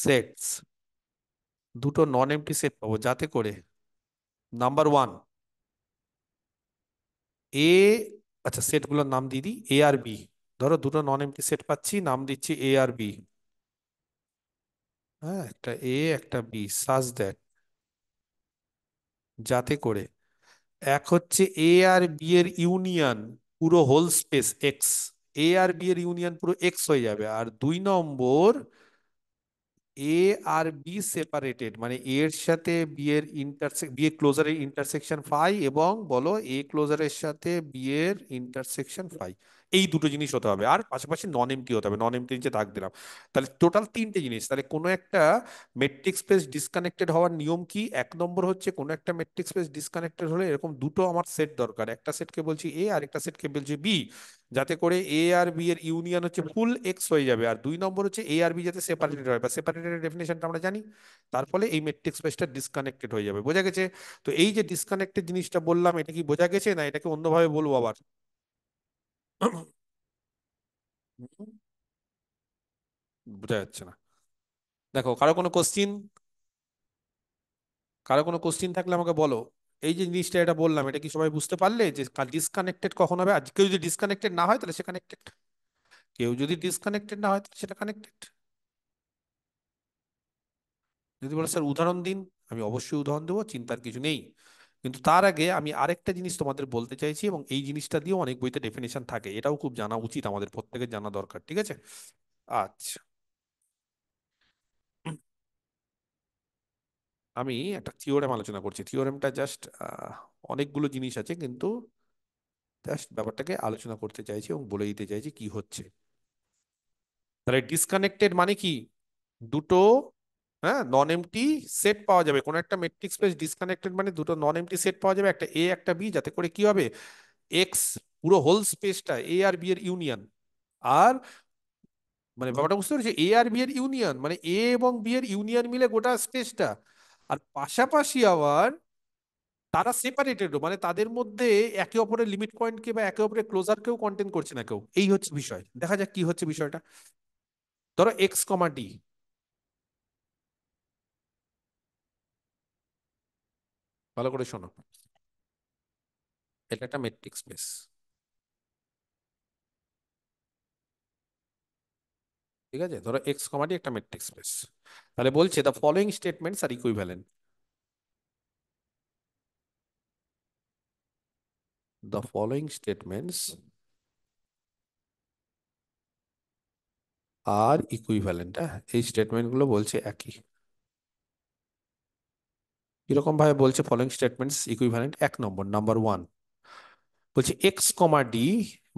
সেটস, দুটো নন এমটি সেট পাবো যাতে করে নাম্বার ওয়ান এ, আচ্ছা সেটগুলোর নাম দিয়ে দিই, এ আর বি। ধরো দুটো নন এমটি সেট পাচ্ছি, নাম দিচ্ছি এ আর বি। হ্যাঁ, একটা এ একটা বি, সাজ দ্যাট, যাতে করে এক হচ্ছে এ আর বি এর ইউনিয়ন পুরো হোল স্পেস এক্স, এ আর বি এর ইউনিয়ন পুরো এক্স হয়ে যাবে। আর দুই নম্বর, এ আর বি সেপারেটেড, মানে এ এর সাথে বি এর বি এর ক্লোজারের ইন্টারসেকশন ফাই, এবং বলো এ ক্লোজারের সাথে বি এর ইন্টারসেকশন ফাই। এই দুটো জিনিস হতে হবে, আর পাশাপাশি নন এমটি হতে হবে। নন এমটি নিচে দাগ দিলাম। তাহলে টোটাল তিনটে জিনিস। তাহলে কোনো একটা মেট্রিক স্পেস ডিসকানেক্টেড হওয়ার নিয়ম কি? এক নম্বর হচ্ছে কোনো একটা মেট্রিক স্পেস ডিসকানেক্টেড হলে এরকম দুটো আমার সেট দরকার, একটা সেটকে বলছি এ আর একটা সেটকে বলছি বি, যাতে করে এ আর বি এর ইউনিয়ন হচ্ছে ফুল এক্স হয়ে যাবে। আর দুই নম্বর হচ্ছে এ আর বি যাতে সেপারেটেড হয়, বা সেপারেটেড ডেফিনেশনটা আমরা জানি। তার ফলে এই মেট্রিক স্পেসটা ডিসকানেক্টেড হয়ে যাবে। বোঝা গেছে? তো এই যে ডিসকানেক্টেড জিনিসটা বললাম, এটা কি বোঝা গেছে, না এটাকে অন্যভাবে বলবো আবার? বোঝা যাচ্ছে না? দেখো, কারো কোনো কোশ্চিন? কারো কোনো কোশ্চিন থাকলে আমাকে বলো। এই যে জিনিসটা এটা বললাম, এটা কি সবাই বুঝতে পারলে যে ডিসকানেক্টেড কখন হবে? আর কেউ যদি ডিসকানেক্টেড না হয় তাহলে সে কানেক্টেড, কেউ যদি ডিসকানেক্টেড না হয় তাহলে সেটা কানেক্টেড। যদি বলো স্যার উদাহরণ দিন, আমি অবশ্যই উদাহরণ দেবো, চিন্তার কিছু নেই। কিন্তু তার আগে আমি আরেকটা জিনিস তোমাদের বলতে চাইছি, এবং এই জিনিসটা দিয়েও অনেক বইতে ডেফিনেশন থাকে, এটাও খুব জানা উচিত, আমাদের প্রত্যেকের জানা দরকার। ঠিক আছে? আচ্ছা, আমি একটা থিওরেম আলোচনা করছি। থিওরেমটা জাস্ট অনেকগুলো জিনিস আছে, কিন্তু জাস্ট ব্যাপারটাকে আলোচনা করতে চাইছি এবং বলে দিতে চাইছি কি হচ্ছে। তাহলে ডিসকানেক্টেড মানে কি? দুটো, হ্যাঁ, নন এমটি সেট পাওয়া যাবে। কোন একটা মেট্রিক স্পেস ডিসকানেক্টেড মানে দুটো নন এমটি সেট পাওয়া যাবে, একটা এ একটা বি, যাতে করে কি হবে, এক্স পুরো হোল স্পেসটা এ আর বি এর ইউনিয়ন। আর মানে ব্যাপারটা বুঝতে পেরেছি, এ আর বি এর ইউনিয়ন মানে এ এবং বি এর ইউনিয়ন মিলে গোটা স্পেসটা। আর পাশাপাশি আবার তারা সেপারেটেড, মানে তাদের মধ্যে একে অপরের লিমিট পয়েন্টকে বা একে অপরের ক্লোজারকেও কন্টেন করছে না কেউ। এই হচ্ছে বিষয়। দেখা যাক কি হচ্ছে বিষয়টা। ধরো এক্স কমা ডি, ভালো করে শোনো, এটা একটা মেট্রিক স্পেস। ঠিক আছে? ধরো এক্স কমা ডি একটা মেট্রিক স্পেস। তাহলে বলছে the following statements are equivalent. The following statements are equivalent. এই স্টেটমেন্ট গুলো বলছে একই। কিরকম ভাবে বলছে ফলোইং স্টেটমেন্টস ইকুইভ্যালেন্ট? এক নম্বর, নাম্বার ওয়ান, বলছি এক্স কমা ডি,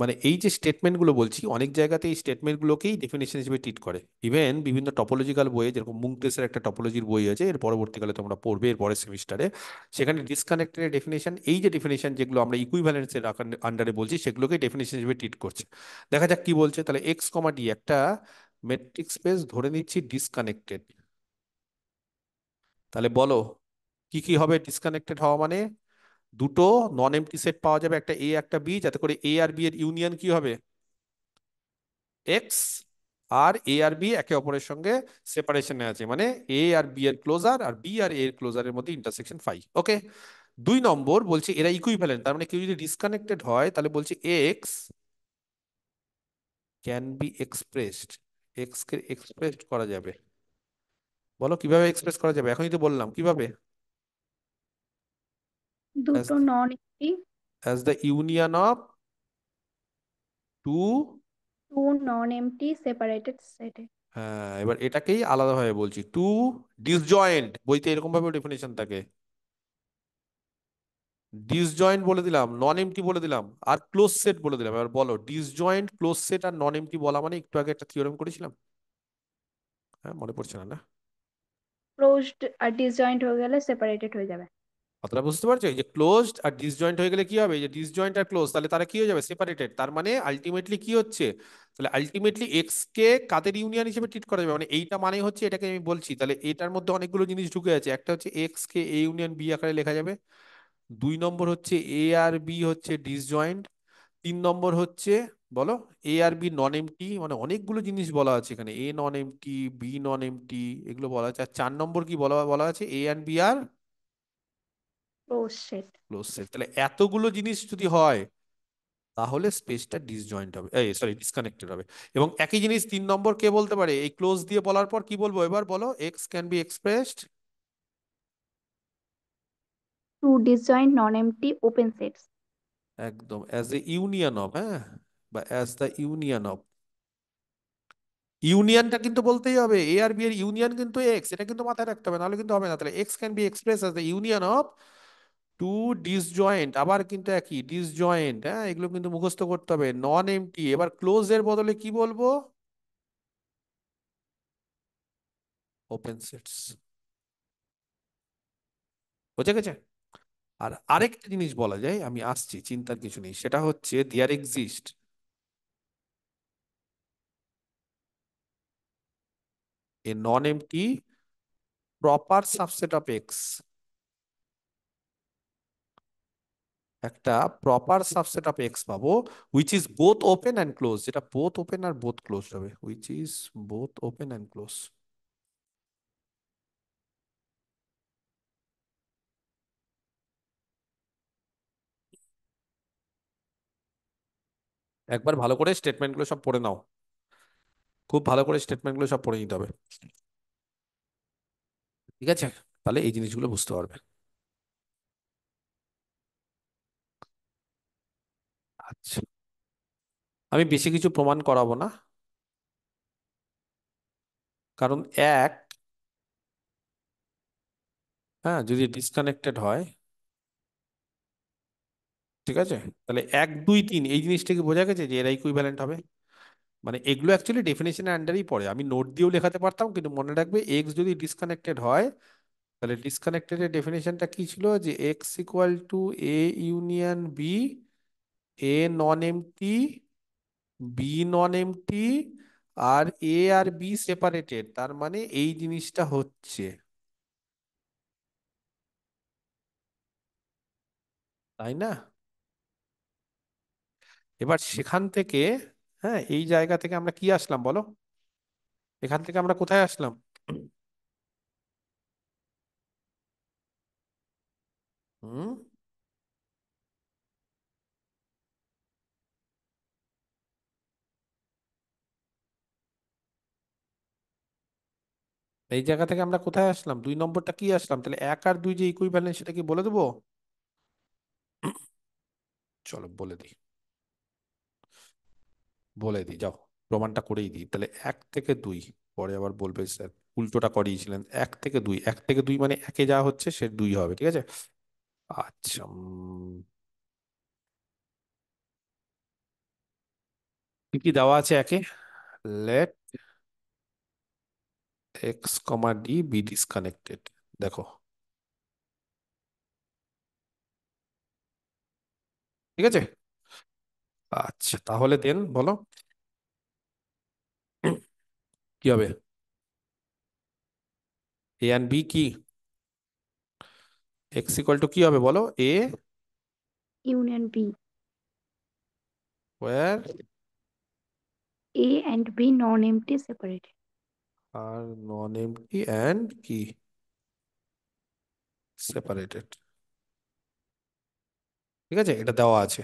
মানে এই যে স্টেটমেন্ট গুলো বলছি, অনেক জায়গাতে এই স্টেটমেন্ট গুলোকেই ডেফিনেশন হিসেবে ট্রিট করে। ইভেন বিভিন্ন টপোলজিক্যাল বইয়ে, যেরকম মুঙ্কদেসের একটা টপোলজির বই আছে, এর পরবর্তীকালে তোমরা পড়বে এর পরের সেমিস্টারে, সেখানে ডিসকানেক্টেড ডেফিনেশন, এই যে ডেফিনেশন যেগুলো আমরা ইকুইভ্যালেন্সের আন্ডারে বলছি, সেগুলোকে ডেফিনেশন হিসেবে ট্রিট করছে। দেখা যাক কি বলছে। তাহলে এক্স কমা ডি একটা মেট্রিক স্পেস ধরে নিচ্ছি ডিসকানেক্টেড। তাহলে বলো কি কি হবে ডিসকানেক্টেড হওয়া মানে? দুটো নন এমটি সেট পাওয়া যাবে, একটা এ একটা বি, যাতে করে এ আর বি এর ইউনিয়ন কি হবে, এক্স। আর এ আর বি একে অপরের সঙ্গে সেপারেশনে আছে, মানে এ আর বি এর ক্লোজার আর বি আর এ এর ক্লোজারের মধ্যে ইন্টারসেকশন ফাই। ওকে? 2 নম্বর বলছে এরা ইকুইভ্যালেন্ট, তার মানে কেউ যদি ডিসকানেক্টেড হয় তাহলে বলছে x can be expressed, x K expressed করা যাবে। বলো কিভাবে এক্সপ্রেস করা যাবে, এখনই তো বললাম কিভাবে। as দুটো non empty, as the union of two। Two non empty separated সেটে। হ্যাঁ, এবার এটাকেই আলাদাভাবে বলছি, টু ডিসজয়েন্ট, বইতে এরকম ভাবে ডেফিনেশন থাকে। ডিসজয়েন্ট বলে দিলাম, নন এমটি বলে দিলাম, আর ক্লোজ সেট বলে দিলাম। এবার বলো ডিসজয়েন্ট, ক্লোজ সেট আর নন এমটি বলা মানে, একটু আগে একটা থিওরেম করেছিলাম, হ্যাঁ মনে পড়ছে না না? ক্লোজড আর ডিসজয়েন্ট হয়ে গেলে সেপারেটেড হয়ে যাবে। কথাটা বুঝতে পারছো? এই যে ক্লোজড আর ডিসজয়েন্ট হয়ে গেলে কি হবে, এই যে ডিসজয়েন্ট আর ক্লোজ, তাহলে তারা কি হয়ে যাবে, সেপারেটেড। তার মানে আলটিমেটলি কি হচ্ছে, তাহলে আলটিমেটলি এক্স কে কাদের ইউনিয়ন হিসেবে ট্রিট করা যাবে, মানে এইটা মানে হচ্ছে, এটাকে আমি বলছি, তাহলে এটার মধ্যে অনেকগুলো জিনিস ঢুকে আছে। একটা হচ্ছে এক্স কে এ ইউনিয়ন বি আকারে লেখা যাবে। 2 নম্বর হচ্ছে এ আর বি হচ্ছে ডিসজয়েন্ট। 3 নম্বর হচ্ছে, বলো, এ আর বি নন এমটি, মানে অনেকগুলো জিনিস বলা আছে এখানে, A non empty, B non empty, এগুলো বলা আছে। আর 4 নম্বর কি বলা বলা আছে, A and B are close set. Close set. তাহলে এতগুলো জিনিস যদি হয় তাহলে স্পেসটা ডিসজয়েন্ট হবে, এই সরি ডিসকানেক্টেড হবে। এবং একই জিনিস 3 নম্বর কে বলতে পারে, এই ক্লোজ দিয়ে বলার পর কি বলবো এবার বলো, X can be expressed two disjoint non empty open sets. একদম অ্যাজ এ ইউনিয়ন অফ, হ্যাঁ, বা অ্যাজ দ্য ইউনিয়ন অফ। ইউনিয়নটা কিন্তু বলতেই হবে, এ আর বি এর ইউনিয়ন কিন্তু এক্স, এটা কিন্তু মাথায় রাখতে হবে, নাহলে কিন্তু হবে না। তাহলে X can be express as the union of two disjoint, আবার কিন্তু একই ডিসজয়েন্ট, হ্যাঁ এগুলো কিন্তু মুখস্থ করতে হবে, নন এমটি। এবার ক্লোজ এর বদলে কি বলবো, ওপেন সেটস। বুঝে গেছে? আর আরেকটা জিনিস বলা যায়, আমি আসছি, চিন্তার কিছু নেই, সেটা হচ্ছে there exist a non empty proper subset of X, একটা প্রপার সাবসেট অফ এক্স পাবো which is both open and close, যেটা বোথ ওপেন আর বোথ ক্লোজ হবে, which is both open and close. একবার ভালো করে স্টেটমেন্টগুলো সব পড়ে নাও, খুব ভালো করে স্টেটমেন্টগুলো সব পড়ে নিতে হবে, ঠিক আছে? তাহলে এই জিনিসগুলো বুঝতে পারবে। আচ্ছা, আমি বেশি কিছু প্রমাণ করাবো না, কারণ এক, হ্যাঁ যদি ডিসকানেক্টেড হয়, ঠিক আছে, তাহলে 1 2 3 এই জিনিসটা কি বোঝা গেছে যে এরা ইকুইভ্যালেন্ট হবে। মানে এগুলো অ্যাকচুয়ালি ডেফিনেশনের আন্ডারই পড়ে, আমি নোট দিয়েও লেখাতে পারতাম, কিন্তু মনে রাখবে এক্স যদি ডিসকানেক্টেড হয়, তাহলে ডিসকানেক্টেড এর ডেফিনেশনটা কি ছিল, যে X equal to A union B, A non empty, B non empty, আর এ আর বি সেপারেটেড, তার মানে এই জিনিসটা হচ্ছে, তাই না? এবার সেখান থেকে, হ্যাঁ এই জায়গা থেকে আমরা কি আসলাম বলো, এখান থেকে আমরা কোথায় আসলাম, হুম, এই জায়গা থেকে আমরা কোথায় আসলাম, 2 নম্বরটা কি আসলাম, তাহলে 1 আর 2 যে ইকুইভ্যালেন্ট সেটা কি বলে দেবো? চলো বলে দিই, বলে দিই, যাও প্রমাণটা করেই দিই। তাহলে 1 থেকে 2, পরে আবার বলবে স্যার উল্টোটা করিয়েছিলেন, 1 থেকে 2, 1 থেকে 2 মানে একে যা হচ্ছে সে 2 হবে, ঠিক আছে? আচ্ছা, কি কি দেওয়া আছে একে, let X comma D be disconnected, দেখো, ঠিক আছে? আচ্ছা তাহলে দেন বলো কি হবে, এ এন্ড বি কি, এক্স ইকুয়াল টু কি হবে বলো, A union B. Where A and B non empty separated. আর নন এমটি অ্যান্ড কি সেপারেটেড। ঠিক আছে, এটা দেওয়া আছে।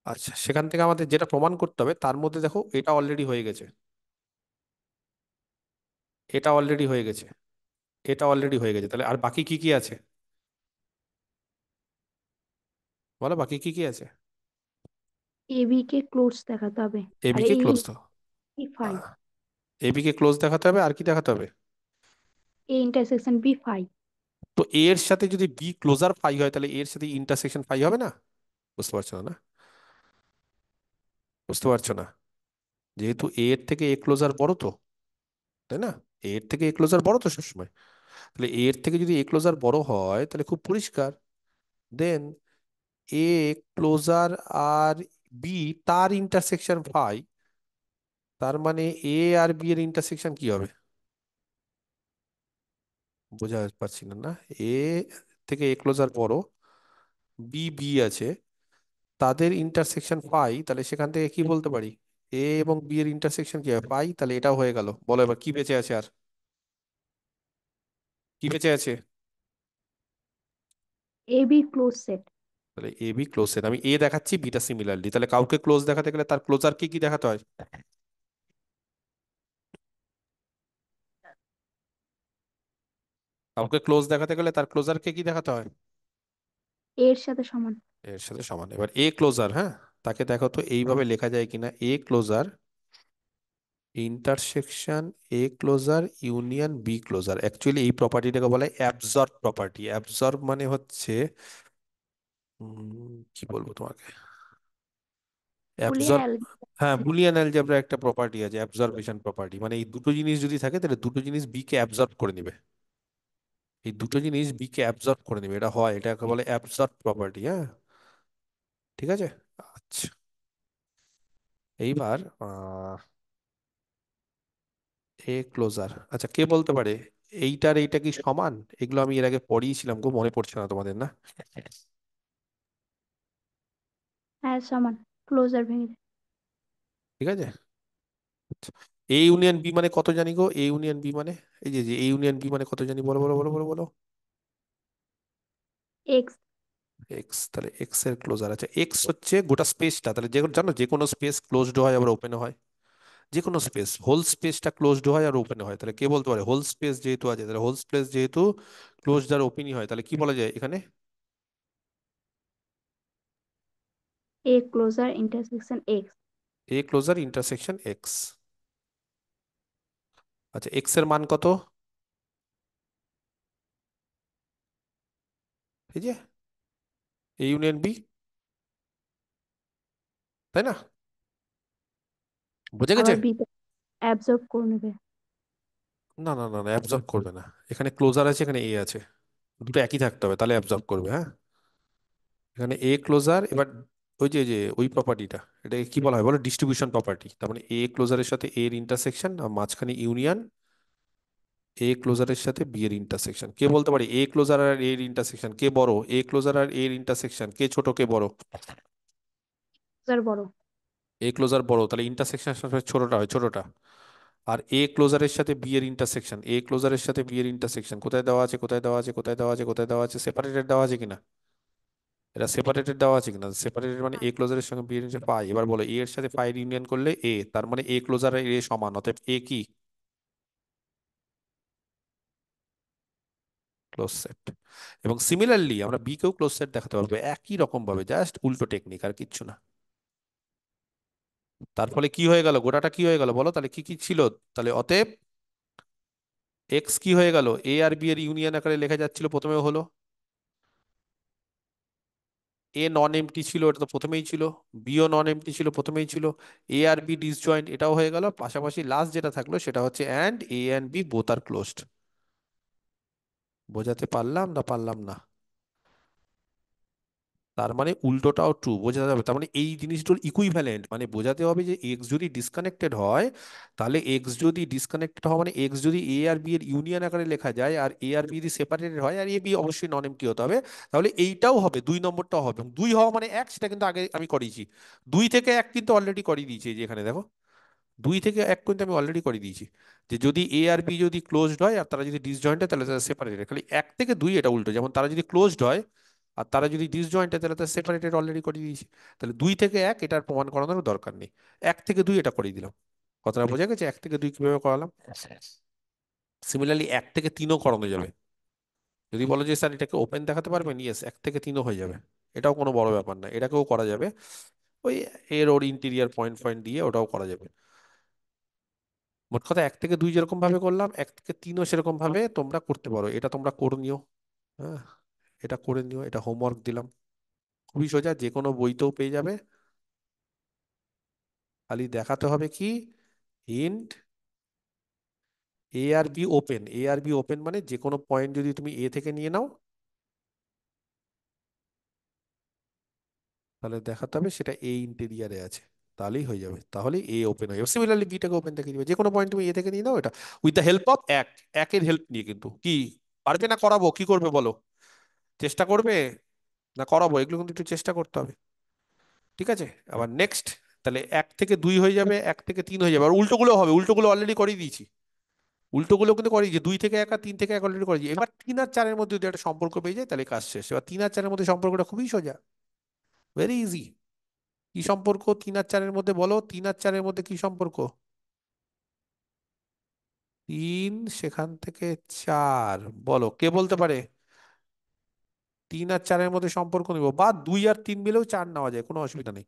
আচ্ছা, সেখান থেকে আমাদের যেটা প্রমাণ করতে হবে তার মধ্যে দেখো এটা অলরেডি হয়ে গেছে, এটা অলরেডি হয়ে গেছে, এটা অলরেডি হয়ে গেছে, তাহলে আর বাকি কি কি আছে বলো, বাকি কি কি আছে? এবি কে ক্লোজ দেখাতে হবে। আর এবি কে এই ক্লোজ তো, বি ফাই, এবি কে ক্লোজ দেখাতে হবে, আর কি দেখাতে হবে? A intersection B phi. তো এ এর সাথে যদি বি ক্লোজার ফাই হয় তাহলে এর সাথে ইন্টারসেকশন ফাই হবে না? বুঝতে পারছো না? না, বুঝতে পারছো না? যেহেতু এ এর থেকে এ ক্লোজার বড় তো, তাই না? এ এর থেকে এ ক্লোজার বড় তো সবসময়। তাহলে এ এর থেকে যদি এ ক্লোজার বড় হয় তাহলে খুব পরিষ্কার, দেন এ ক্লোজার আর বি তার ইন্টারসেকশন ফাই, তার মানে এ আর বি এর ইন্টারসেকশন কি হবে? বোঝা পারছি না, না? এ থেকে এ ক্লোজার বড়, বি বি আছে, তাদের ইন্টারসেকশন পাই, তাহলে সেখান থেকে কি বলতে পারি? এ এবং বি এর ইন্টারসেকশন কি হবে? পাই, তাহলে এটাও হয়ে গেল। বলো এবার কি বেঁচে আছে আর, কি বেঁচে আছে? A B close set. তাহলে এ বি ক্লোজ সেট, আমি এ দেখাচ্ছি বিটা সিমিলারলি, তাহলে কাউকে ক্লোজ দেখাতে গেলে তার ক্লোজার কি কি দেখাতে হয়? কাউকে ক্লোজ দেখাতে গেলে তার ক্লোজার কে কি দেখাতে হয়? এর সাথে সমান। এর সাথে সমান। এবার এ ক্লোজার, হ্যাঁ, তাকে দেখো তো এইভাবে লেখা যায় কিনা, A closure intersection A closure union B closure. Actually এই প্রপার্টিটাকে বলা হয় অ্যাবজর্ব প্রপার্টি। অ্যাবজর্ব মানে হচ্ছে কি বলবো তোমাকে, বুলিয়ান অ্যাবজর্ব, হ্যাঁ, বুলিয়ান অ্যালজেব্রা একটা প্রপার্টি আছে অ্যাবজর্বেশন প্রপার্টি, মানে এই দুটো জিনিস যদি থাকে তাহলে দুটো জিনিস বি কে অ্যাবজর্ব করে নিবে, এই দুটো জিনিস বি কে অ্যাবজর্ব করে নিবে, এটা হয়, এটাকে বলে অ্যাবজর্ব প্রপার্টি। হ্যাঁ, ঠিক আছে। আচ্ছা, এইবার এ ক্লোজার, আচ্ছা কে বলতে পারে এইটার এইটা কি সমান? এগুলো আমি এর আগে পড়িয়েছিলাম গো, মনে পড়ছে না তোমাদের, না? হ্যাঁ সমান। ক্লোজার ভেঙে যায়। ঠিক আছে। এ ইউনিয়ন বি মানে কত জানি গো, এ ইউনিয়ন বি মানে, এই যে এ ইউনিয়ন বি মানে কত জানি, বলো বলো বলো বলো বলো। এক্স। এক্স, তাহলে এক্স এর ক্লোজার আছে, এক্স হচ্ছে গোটা স্পেসটা, তাহলে যে জানো যে কোনো স্পেস ক্লোজড হয় আবার ওপেন হয়, যে কোনো স্পেস, হোল স্পেসটা ক্লোজড হয় আর ওপেন হয়, তাহলে কে বলতে পারে হোল স্পেস যেহেতু আছে, তাহলে হোল স্পেস যেহেতু ক্লোজড আর ওপেনই হয়, তাহলে কি বলা যায় এখানে? এ ক্লোজার ইন্টারসেকশন এক্স। এ ক্লোজার ইন্টারসেকশন এক্স। আচ্ছা, এক্স এর মান কত? এই যে এ ইউনিয়ন বি, তাই না? বুঝে গেছে? আবার বি অ্যাবজর্ব করে নেবে। না না না না, অ্যাবজর্ব করবে না, এখানে ক্লোজার আছে, এখানে এ আছে, দুটো একই থাকতে হবে তাহলে অ্যাবজর্ব করবে। হ্যাঁ, এখানে এ ক্লোজার, এবার ওই যে ওই প্রপার্টিটা, এটাকে কি বলা হয় বলো? Distribution property. তার মানে এ ক্লোজারের সাথে এর ইন্টারসেকশন আর মাঝখানে ইউনিয়ন এ ক্লোজারের সাথে বি এর ইন্টারসেকশন। কে বলতে পারে এ ক্লোজার আর এর ইন্টারসেকশন কে বড়? এ ক্লোজার আর এর ইন্টারসেকশন কে ছোট কে বড়? ক্লোজার বড়। এ ক্লোজার বড়, তাহলে ইন্টারসেকশন ছোটটা হয়, ছোটটা। আর এ ক্লোজারের সাথে বি এর ইন্টারসেকশন, এ ক্লোজারের সাথে বি এর ইন্টারসেকশন কোথায় দেওয়া আছে, কোথায় দেওয়া আছে, কোথায় দেওয়া আছে, কোথায় দেওয়া আছে? সেপারেটেড দেওয়া আছে কিনা? এটা সেপারেটেড দেওয়া আছে কিনা? সেপারেটেড মানে এ ক্লোজারের সঙ্গে বি এর পাই। এবার বলো এ এর সাথে পাই ইউনিয়ন করলে এ, তার মানে এ ক্লোজার আর এ সমান, অতএব এ কি? Close set. এবং সিমিলারলি আমরা বি কেও ক্লোজ সেট দেখাতে পারবো একই রকম ভাবে, জাস্ট উল্টো টেকনিক আর কিচ্ছু না। তার ফলে কি হয়ে গেল, গোটাটা কি হয়ে গেল বলো? তাহলে কি কি ছিল? তাহলে অতএব এক্স কি হয়ে গেল, এ আর বি এর ইউনিয়ন আকারে লেখা যাচ্ছিল, প্রথমে হলো এ নন এমটি ছিল, এটা তো প্রথমেই ছিল, বিও নন এমটি ছিল, প্রথমেই ছিল, এ আর বি ডিসজয়েন্ট, এটাও হয়ে গেল, পাশাপাশি লাস্ট যেটা থাকলো সেটা হচ্ছে and A and B both আর ক্লোজড। বোঝাতে পারলাম না পারলাম না? তার মানে উল্টোটাও ট্রু বোঝা যাবে, তার মানে এই জিনিসগুলোর ইকুইভ্যালেন্ট, মানে বোঝাতে হবে যে এক্স যদি ডিসকানেক্টেড হয়, তাহলে এক্স যদি ডিসকানেক্টেড হয় মানে এক্স যদি এ আর বি এর ইউনিয়ন আকারে লেখা যায়, আর এ আর বি যদি সেপারেটেড হয়, আর এ বি অবশ্যই নন এমটি হতে হবে, তাহলে এইটাও হবে, দুই নম্বরটাও হবে। এবং দুই হওয়া মানে এক, সেটা কিন্তু আগে আমি করিয়েছি। দুই থেকে এক কিন্তু অলরেডি করিয়ে দিয়েছি, এই যে এখানে দেখো, দুই থেকে এক কিন্তু আমি অলরেডি করে দিয়েছি, যে যদি এ আর বি যদি ক্লোজড হয় আর তারা যদি ডিসজয়েন্ট হয় তাহলে তারা সেপারেটেড। খালি এক থেকে দুই এটা উল্টো, যেমন তারা যদি ক্লোজড হয় আর তারা যদি ডিসজয়েন্ট হয় তাহলে তার সেপারেটেড অলরেডি করে দিয়েছি। তাহলে 2 থেকে 1 এটার প্রমাণ করানোর দরকার নেই, 1 থেকে 2 এটা করে দিলাম। কথাটা বোঝা গেছে? 1 থেকে 2 কিভাবে করালাম। সিমিলারলি 1 থেকে 3ও করানো যাবে। যদি বলো যে স্যার এটাকে ওপেন দেখাতে পারবেন, ইয়েস, 1 থেকে 3ও হয়ে যাবে। এটাও কোনো বড় ব্যাপার না, এটাকেও করা যাবে। ওই ওর ইন্টেরিয়ার পয়েন্ট পয়েন্ট দিয়ে ওটাও করা যাবে। মোট কথা 1 থেকে 2 যেরকম ভাবে করলাম, 1 থেকে 3ও সেরকম ভাবে তোমরা করতে পারো। এটা তোমরা করে নিও। হ্যাঁ, এটা করে নিও, এটা হোমওয়ার্ক দিলাম। খুবই সোজা, যে কোনো বইতেও পেয়ে যাবে। খালি দেখাতে হবে কি, ইন্ট এ আর বি ওপেন। এ আর বি ওপেন মানে যে কোনো পয়েন্ট যদি তুমি এ থেকে নিয়ে নাও, তাহলে দেখাতে হবে সেটা এ ইন্টেরিয়ারে আছে, তাহলেই হয়ে যাবে। তাহলে এ ওপেন হয়ে যাবে। সিমিলারলি বিটাকে ওপেন থেকে দিবে, যে কোনো পয়েন্ট তুমি এ থেকে নিয়ে নাও, এটা উইথ দ্য হেল্প অফ একের হেল্প নিয়ে। কিন্তু কি পারবে না করাবো? কি করবে বলো? চেষ্টা করবে না করাবো? এগুলো কিন্তু একটু চেষ্টা করতে হবে। ঠিক আছে, আবার নেক্সট। তাহলে 1 থেকে 2 হয়ে যাবে, 1 থেকে 3 হয়ে যাবে। আর উল্টোগুলো হবে, উল্টোগুলো অলরেডি করিয়ে দিয়েছি। উল্টোগুলো কিন্তু করিয়ে দিয়েছি, 2 থেকে 1 আর 3 থেকে 1 অলরেডি করিয়ে দিয়েছি। এবার 3 আর 4-এর মধ্যে যদি একটা সম্পর্ক পেয়ে যায় তাহলে কাজ শেষ। এবার 3 আর 4-এর মধ্যে সম্পর্কটা খুবই সোজা, ভেরি ইজি। কি সম্পর্ক 3 আর 4-এর মধ্যে বলো? 3 আর 4-এর মধ্যে কি সম্পর্ক? 3 সেখান থেকে 4, বলো কে বলতে পারে? 3 আর 4-এর মধ্যে সম্পর্ক নিব, বা 2 আর 3 মিলেও 4 নেওয়া যায়, কোনো অসুবিধা নেই।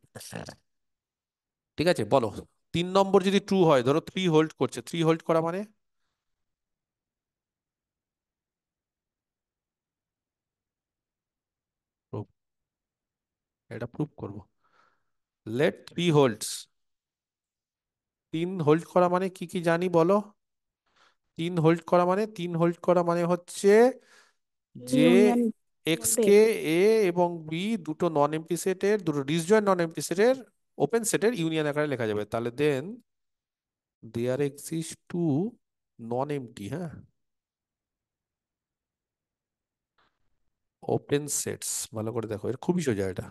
ঠিক আছে, বলো। 3 নম্বর যদি ট্রু হয়, ধরো 3 হোল্ড করছে, 3 হোল্ড করা মানে proof। এটা প্রুফ করব। Late 3 holds. 3 হোল্ড করা মানে কি কি জানি বলো? 3 হোল্ড করা মানে হচ্ছে যে ইউনিয়ন এক্স বলবে। কে এ এবং বি দুটো নন এমপ্টি সেটের, দুটো ডিসজয়েন্ট নন এমপ্টি সেটের ওপেন সেটের ইউনিয়ন আকারে লেখা যাবে। তাহলে দেন দেয়ার এক্সিস্ট টু নন এমপ্টি, হ্যাঁ, ওপেন সেটস। ভালো করে দেখো, এর খুবই সোজা এটা।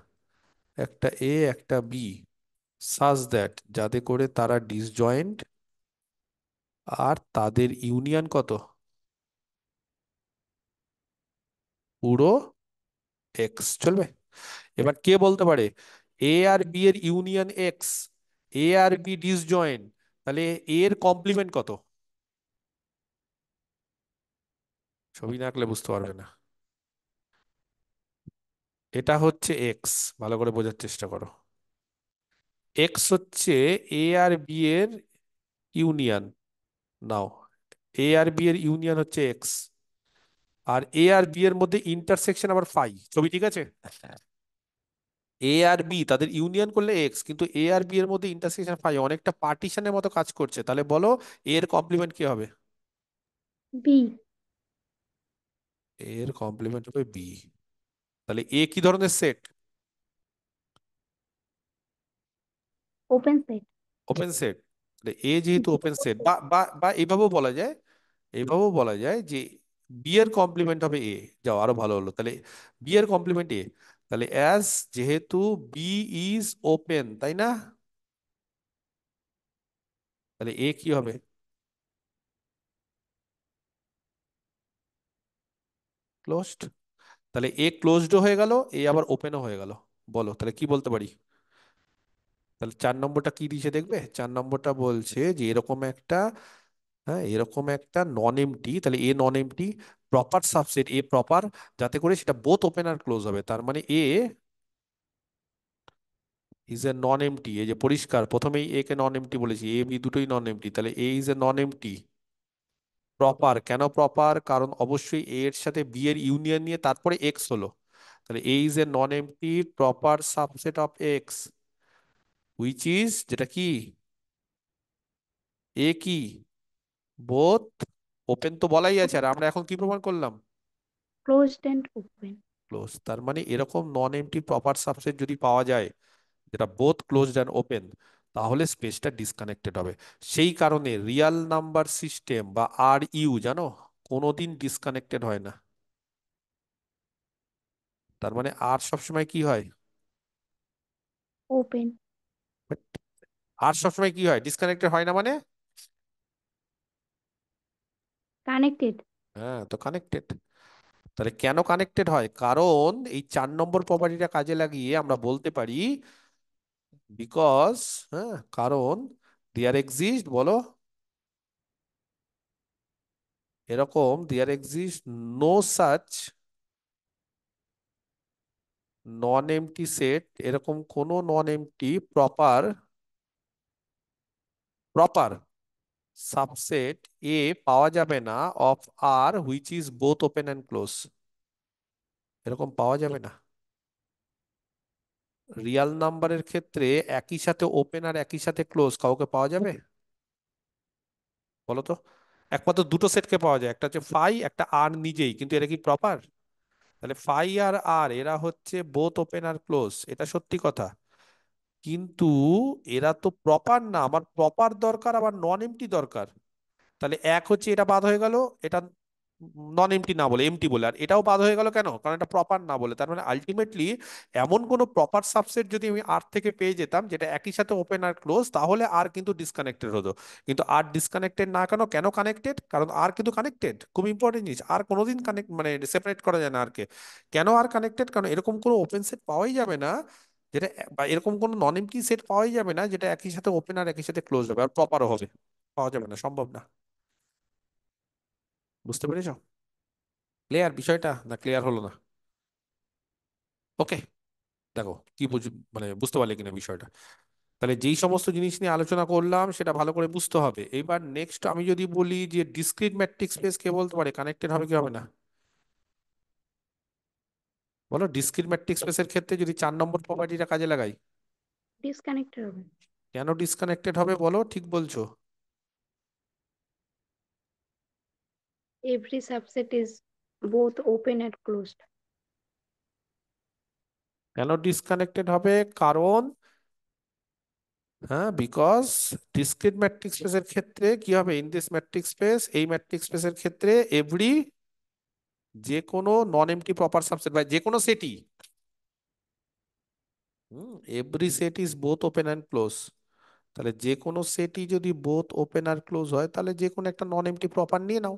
একটা এ একটা বি, সাজ দ্যাট, যাতে করে তারা ডিসজয়েন্ট আর তাদের ইউনিয়ন কত, পুরো এক্স। চলবে? এবার কে বলতে পারে এ আর বি এর ইউনিয়ন এক্স, এ আর বি ডিসজয়েন্ট, তাহলে এ এর কমপ্লিমেন্ট কত? ছবি না আঁকলে বুঝতে পারবে না। এটা হচ্ছে এক্স, ভালো করে বোঝার চেষ্টা করো। এক্স হচ্ছে এ আর বি এর ইউনিয়ন। নাও, এ আর বি এর ইউনিয়ন হচ্ছে এক্স, আর এ আর বি এর মধ্যে ইন্টারসেকশন আবার ফাই। ছবি ঠিক আছে? এ আর বি তাদের ইউনিয়ন করলে এক্স, কিন্তু এ আর বি এর মধ্যে ইন্টারসেকশন ফাই, অনেকটা পার্টিশনের মতো কাজ করছে। তাহলে বলো এর কমপ্লিমেন্ট কি হবে? বি। এর কমপ্লিমেন্ট হবে বি। তাহলে এ কি ধরনের set? Open set. Open set. তাহলে এ যেহেতু ওপেন সেট, বা বা বা এইভাবেও বলা যায়, এইভাবেও বলা যায় যে বি এর কমপ্লিমেন্ট হবে এ। যাও আরো ভালো হলো, তাহলে বি এর কমপ্লিমেন্ট এ। তাহলে অ্যাজ যেহেতু বি ইজ ওপেন, তাই না, তাহলে এ কি হবে? ক্লোজড। তাহলে এ ক্লোজড হয়ে গেল, এ আবার ওপেনও হয়ে গেল। বলো তাহলে কি বলতে পারি? তাহলে 4 নম্বরটা কি দিয়েছে দেখবে? 4 নম্বরটা বলছে যে এরকম একটা, হ্যাঁ, এরকম একটা নন এমটি, তাহলে A non empty, proper subset A proper, যাতে করে সেটা বোথ ওপেন আর ক্লোজ হবে। তার মানে এ ইজ এ নন এমটি। এই যে পরিষ্কার, প্রথমেই এ কে নন এমটি বলেছি, এ বি দুটোই নন এমটি, তাহলে A is A non empty proper. কেন প্রপার? কারণ অবশ্যই এ এর সাথে বি এর ইউনিয়ন নিয়ে তারপরে এক্স হলো। তাহলে A is A non empty proper subset of X, which is, যেটা কি, এ কি, বোথ ওপেন তো বলাই আছে, আর আমরা এখন কি প্রমাণ করলাম? Closed and open. ক্লোজ। তার মানে এরকম নন এমটি প্রপার সাবসেট যদি পাওয়া যায় যেটা বোথ ক্লোজড অ্যান্ড ওপেন, তাহলে স্পেসটা ডিসকানেক্টেড হবে। সেই কারণে রিয়াল নাম্বার সিস্টেম বা আর ইউ জানো কোনোদিন ডিসকানেক্টেড হয় না। তার মানে আর সবসময় কি হয়? ওপেন। আর সবসময় কি হয়? ডিসকানেক্টেড হয় না মানে? কানেক্টেড। হ্যাঁ, তো কানেক্টেড। তাহলে কেন কানেক্টেড হয়? কারণ এই 4 নম্বর প্রপার্টিটা কাজে লাগিয়ে আমরা বলতে পারি বিকজ, হ্যাঁ, কারণ দেয়ার এক্সিস্ট, বলো এরকম, there exist no such non empty set, এরকম কোন non empty proper proper subset A পাওয়া যাবে না অফ আর which is both open and close. এরকম পাওয়া যাবে না। রিয়াল নাম্বারের ক্ষেত্রে একই সাথে ওপেন আর একই সাথে ক্লোজ কাউকে পাওয়া যাবে বলো তো? একমাত্র দুটো সেটকে পাওয়া যায়, একটা হচ্ছে ফাই, একটা আর নিজেই, কিন্তু এরা কি প্রপার? তাহলে ফাই আর আর এরা হচ্ছে বোথ ওপেন আর ক্লোজ, এটা সত্যি কথা। কিন্তু এরা তো প্রপার না, আমার প্রপার দরকার, আবার নন এমটি দরকার। তাহলে এক হচ্ছে এটা বাদ হয়ে গেল, এটা নন এমটি না বলে এমটি বলে, আর এটাও বাদ হয়ে গেল কেন? কারণ এটা প্রপার না বলে। তার মানে আলটিমেটলি এমন কোনো প্রপার সাবসেট যদি আমি আর থেকে পেয়ে যেতাম যেটা একই সাথে ওপেন আর ক্লোজ, তাহলে আর কিন্তু ডিসকানেক্টেড হতো। কিন্তু আর ডিসকানেক্টেড না কেন? কেন কানেক্টেড? কারণ আর কিন্তু কানেক্টেড, খুব ইম্পর্টেন্ট জিনিস। আর কোনোদিন কানেক্ট মানে সেপারেট করা যায় না আর কে। কেন আর কানেক্টেড? কারণ এরকম কোনো ওপেন সেট পাওয়াই যাবে না যেটা, বা এরকম কোনো নন এমটি সেট পাওয়াই যাবে না যেটা একই সাথে ওপেন আর একই সাথে ক্লোজ হবে আর প্রপারও হবে। পাওয়া যাবে না, সম্ভব না। বুঝতে পেরেছো? ক্লিয়ার বিষয়টা, না ক্লিয়ার হলো না? ওকে, দেখো কি মানে বুঝতে পারলে কিনা বিষয়টা। তাহলে যেই সমস্ত জিনিস নিয়ে আলোচনা করলাম সেটা ভালো করে বুঝতে হবে। এবার নেক্সট আমি যদি বলি যে ডিসক্রিট ম্যাট্রিক্স স্পেস কে বলতে পারে কানেক্টেড হবে কি হবে না? বলো, ডিসক্রিট ম্যাট্রিক্স স্পেসের ক্ষেত্রে যদি 4 নম্বর প্রপার্টিটা কাজে লাগাই, ডিসকানেক্টেড হবে। কেন ডিসকানেক্টেড হবে বলো? ঠিক বলছো। Every subset is both open and closed. কেন ডিসকানেক্টেড হবে? কারণ, হ্যাঁ, বিকজ ডিসক্রিট ম্যাট্রিক্স স্পেসের ক্ষেত্রে কি হবে? ইন দিস ম্যাট্রিক্স স্পেস, এই ম্যাট্রিক্স স্পেসের ক্ষেত্রে এভরি, যে কোনো নন এমটি প্রপার সাবসেট বা যে কোনো সেটই, every set is both open and close. তাহলে যে কোনো সেটই যদি বোথ ওপেন আর ক্লোজ হয়, তাহলে যে কোনো একটা নন এমটি প্রপার নিয়ে নাও,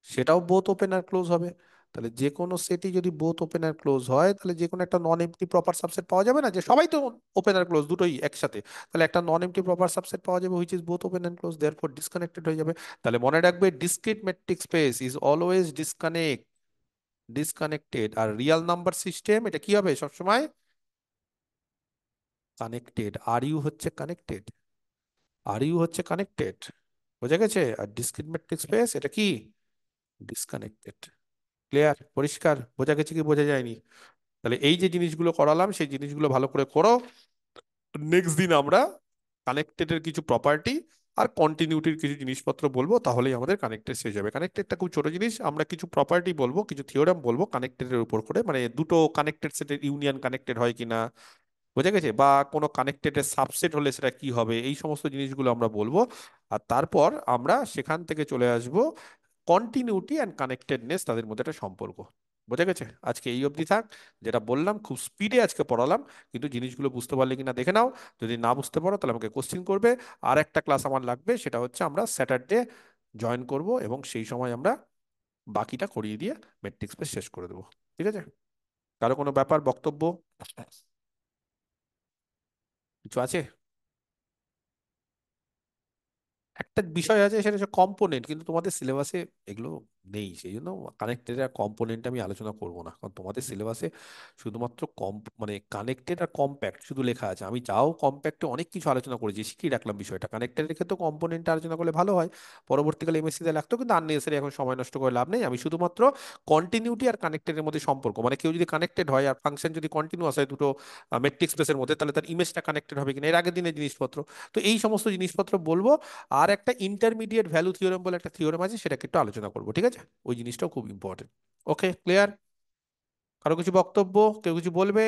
সেটাও বোথ ওপেন আর ক্লোজ হবে। তাহলে যে কোনো সেটই যদি বোথ ওপেন আর ক্লোজ হয়, তাহলে যে কোনো একটা নন এমটি প্রপার সাবসেট পাওয়া যাবে না, যে সবাই তো ওপেন আর ক্লোজ দুটোই একসাথে। তাহলে একটা নন এমটি প্রপার সাবসেট পাওয়া যাবে which is both open and close, therefore disconnected হয়ে যাবে। তাহলে মনে রাখবে, discrete matrix space is always disconnected. আর রিয়াল নাম্বার সিস্টেম এটা কি হবে সবসময়? কানেক্টেড। আর ইউ হচ্ছে কানেক্টেড, আর ইউ হচ্ছে কানেক্টেড, বোঝা গেছে? আর ডিসক্রিট ম্যাট্রিক্স স্পেস এটা কি? ডিসকানেক্টেড। ক্লিয়ার, পরিষ্কার, বোঝা গেছে কি বোঝা যায়নি? তাহলে এই যে জিনিসগুলো করালাম সেই জিনিসগুলো ভালো করে করো। নেক্সট দিন আমরা কানেক্টেড এর কিছু প্রপার্টি আর কন্টিনিউটির কিছু জিনিসপত্র বলবো, তাহলেই আমাদের কানেক্টেড শেষ হবে। কানেক্টেডটা খুব ছোট জিনিস, আমরা কিছু প্রপার্টি বলবো, কিছু থিওরেম বলবো কানেক্টেড এর উপর করে, মানে দুটো কানেক্টেড সেটের ইউনিয়ন কানেক্টেড হয় কিনা, বোঝা গেছে? বা কোনো কানেক্টেড এর সাবসেট হলে সেটা কি হবে, এই সমস্ত জিনিসগুলো আমরা বলবো। আর তারপর আমরা সেখান থেকে চলে আসব কন্টিনিউটি অ্যান্ড কানেক্টেডনেস, তাদের মধ্যে একটা সম্পর্ক। বোঝা গেছে? আজকে এই অবধি থাক। যেটা বললাম খুব স্পিডে আজকে পড়ালাম, কিন্তু জিনিসগুলো বুঝতে পারলে কিনা দেখে নাও। যদি না বুঝতে পারো তাহলে আমাকে কোশ্চিন করবে। আর একটা ক্লাস আমার লাগবে, সেটা হচ্ছে আমরা স্যাটারডে জয়েন করব, এবং সেই সময় আমরা বাকিটা করিয়ে দিয়ে মেট্রিক স্পেস শেষ করে দেবো। ঠিক আছে? কারো কোনো ব্যাপার, বক্তব্য কিছু আছে? একটা বিষয় আছে, সেটা হচ্ছে কম্পোনেন্ট, কিন্তু তোমাদের সিলেবাসে এগুলো নেই, সেই জন্য কানেক্টেড আর কম্পোনেন্ট আমি আলোচনা করব না। কারণ তোমাদের সিলেবাসে শুধুমাত্র মানে কানেক্টেড আর কম্প্যাক্ট শুধু লেখা আছে। আমি যাও কম্প্যাক্টে অনেক কিছু আলোচনা করেছি, শিখিয়ে রাখলাম বিষয়টা। কানেক্টেডের ক্ষেত্রে কম্পোনেন্ট আলোচনা করলে ভালো হয়, পরবর্তীকালে এমএসসিতে লাগতো, কিন্তু আননেসেসারি এখন সময় নষ্ট করে লাভ নেই। আমি শুধুমাত্র কন্টিনিউটি আর কানেক্টেডের মধ্যে সম্পর্ক, মানে কেউ যদি কানেক্টেড হয় আর ফাংশন যদি কন্টিনিউয়াস হয় দুটো মেট্রিক স্পেসের মধ্যে, তাহলে তার ইমেজটা কানেক্টেড হবে কিনা, এর আগের দিনের জিনিসপত্র। তো এই সমস্ত জিনিসপত্র বলবো। আর একটা ইন্টারমিডিয়েট ভ্যালু থিওরেম বলে একটা থিওরেম আছে, সেটাকে একটু আলোচনা করবো। ঠিক আছে? ওই জিনিসটাও খুব ইম্পর্টেন্ট। ওকে, ক্লিয়ার? কারো কিছু বক্তব্য? কেউ কিছু বলবে?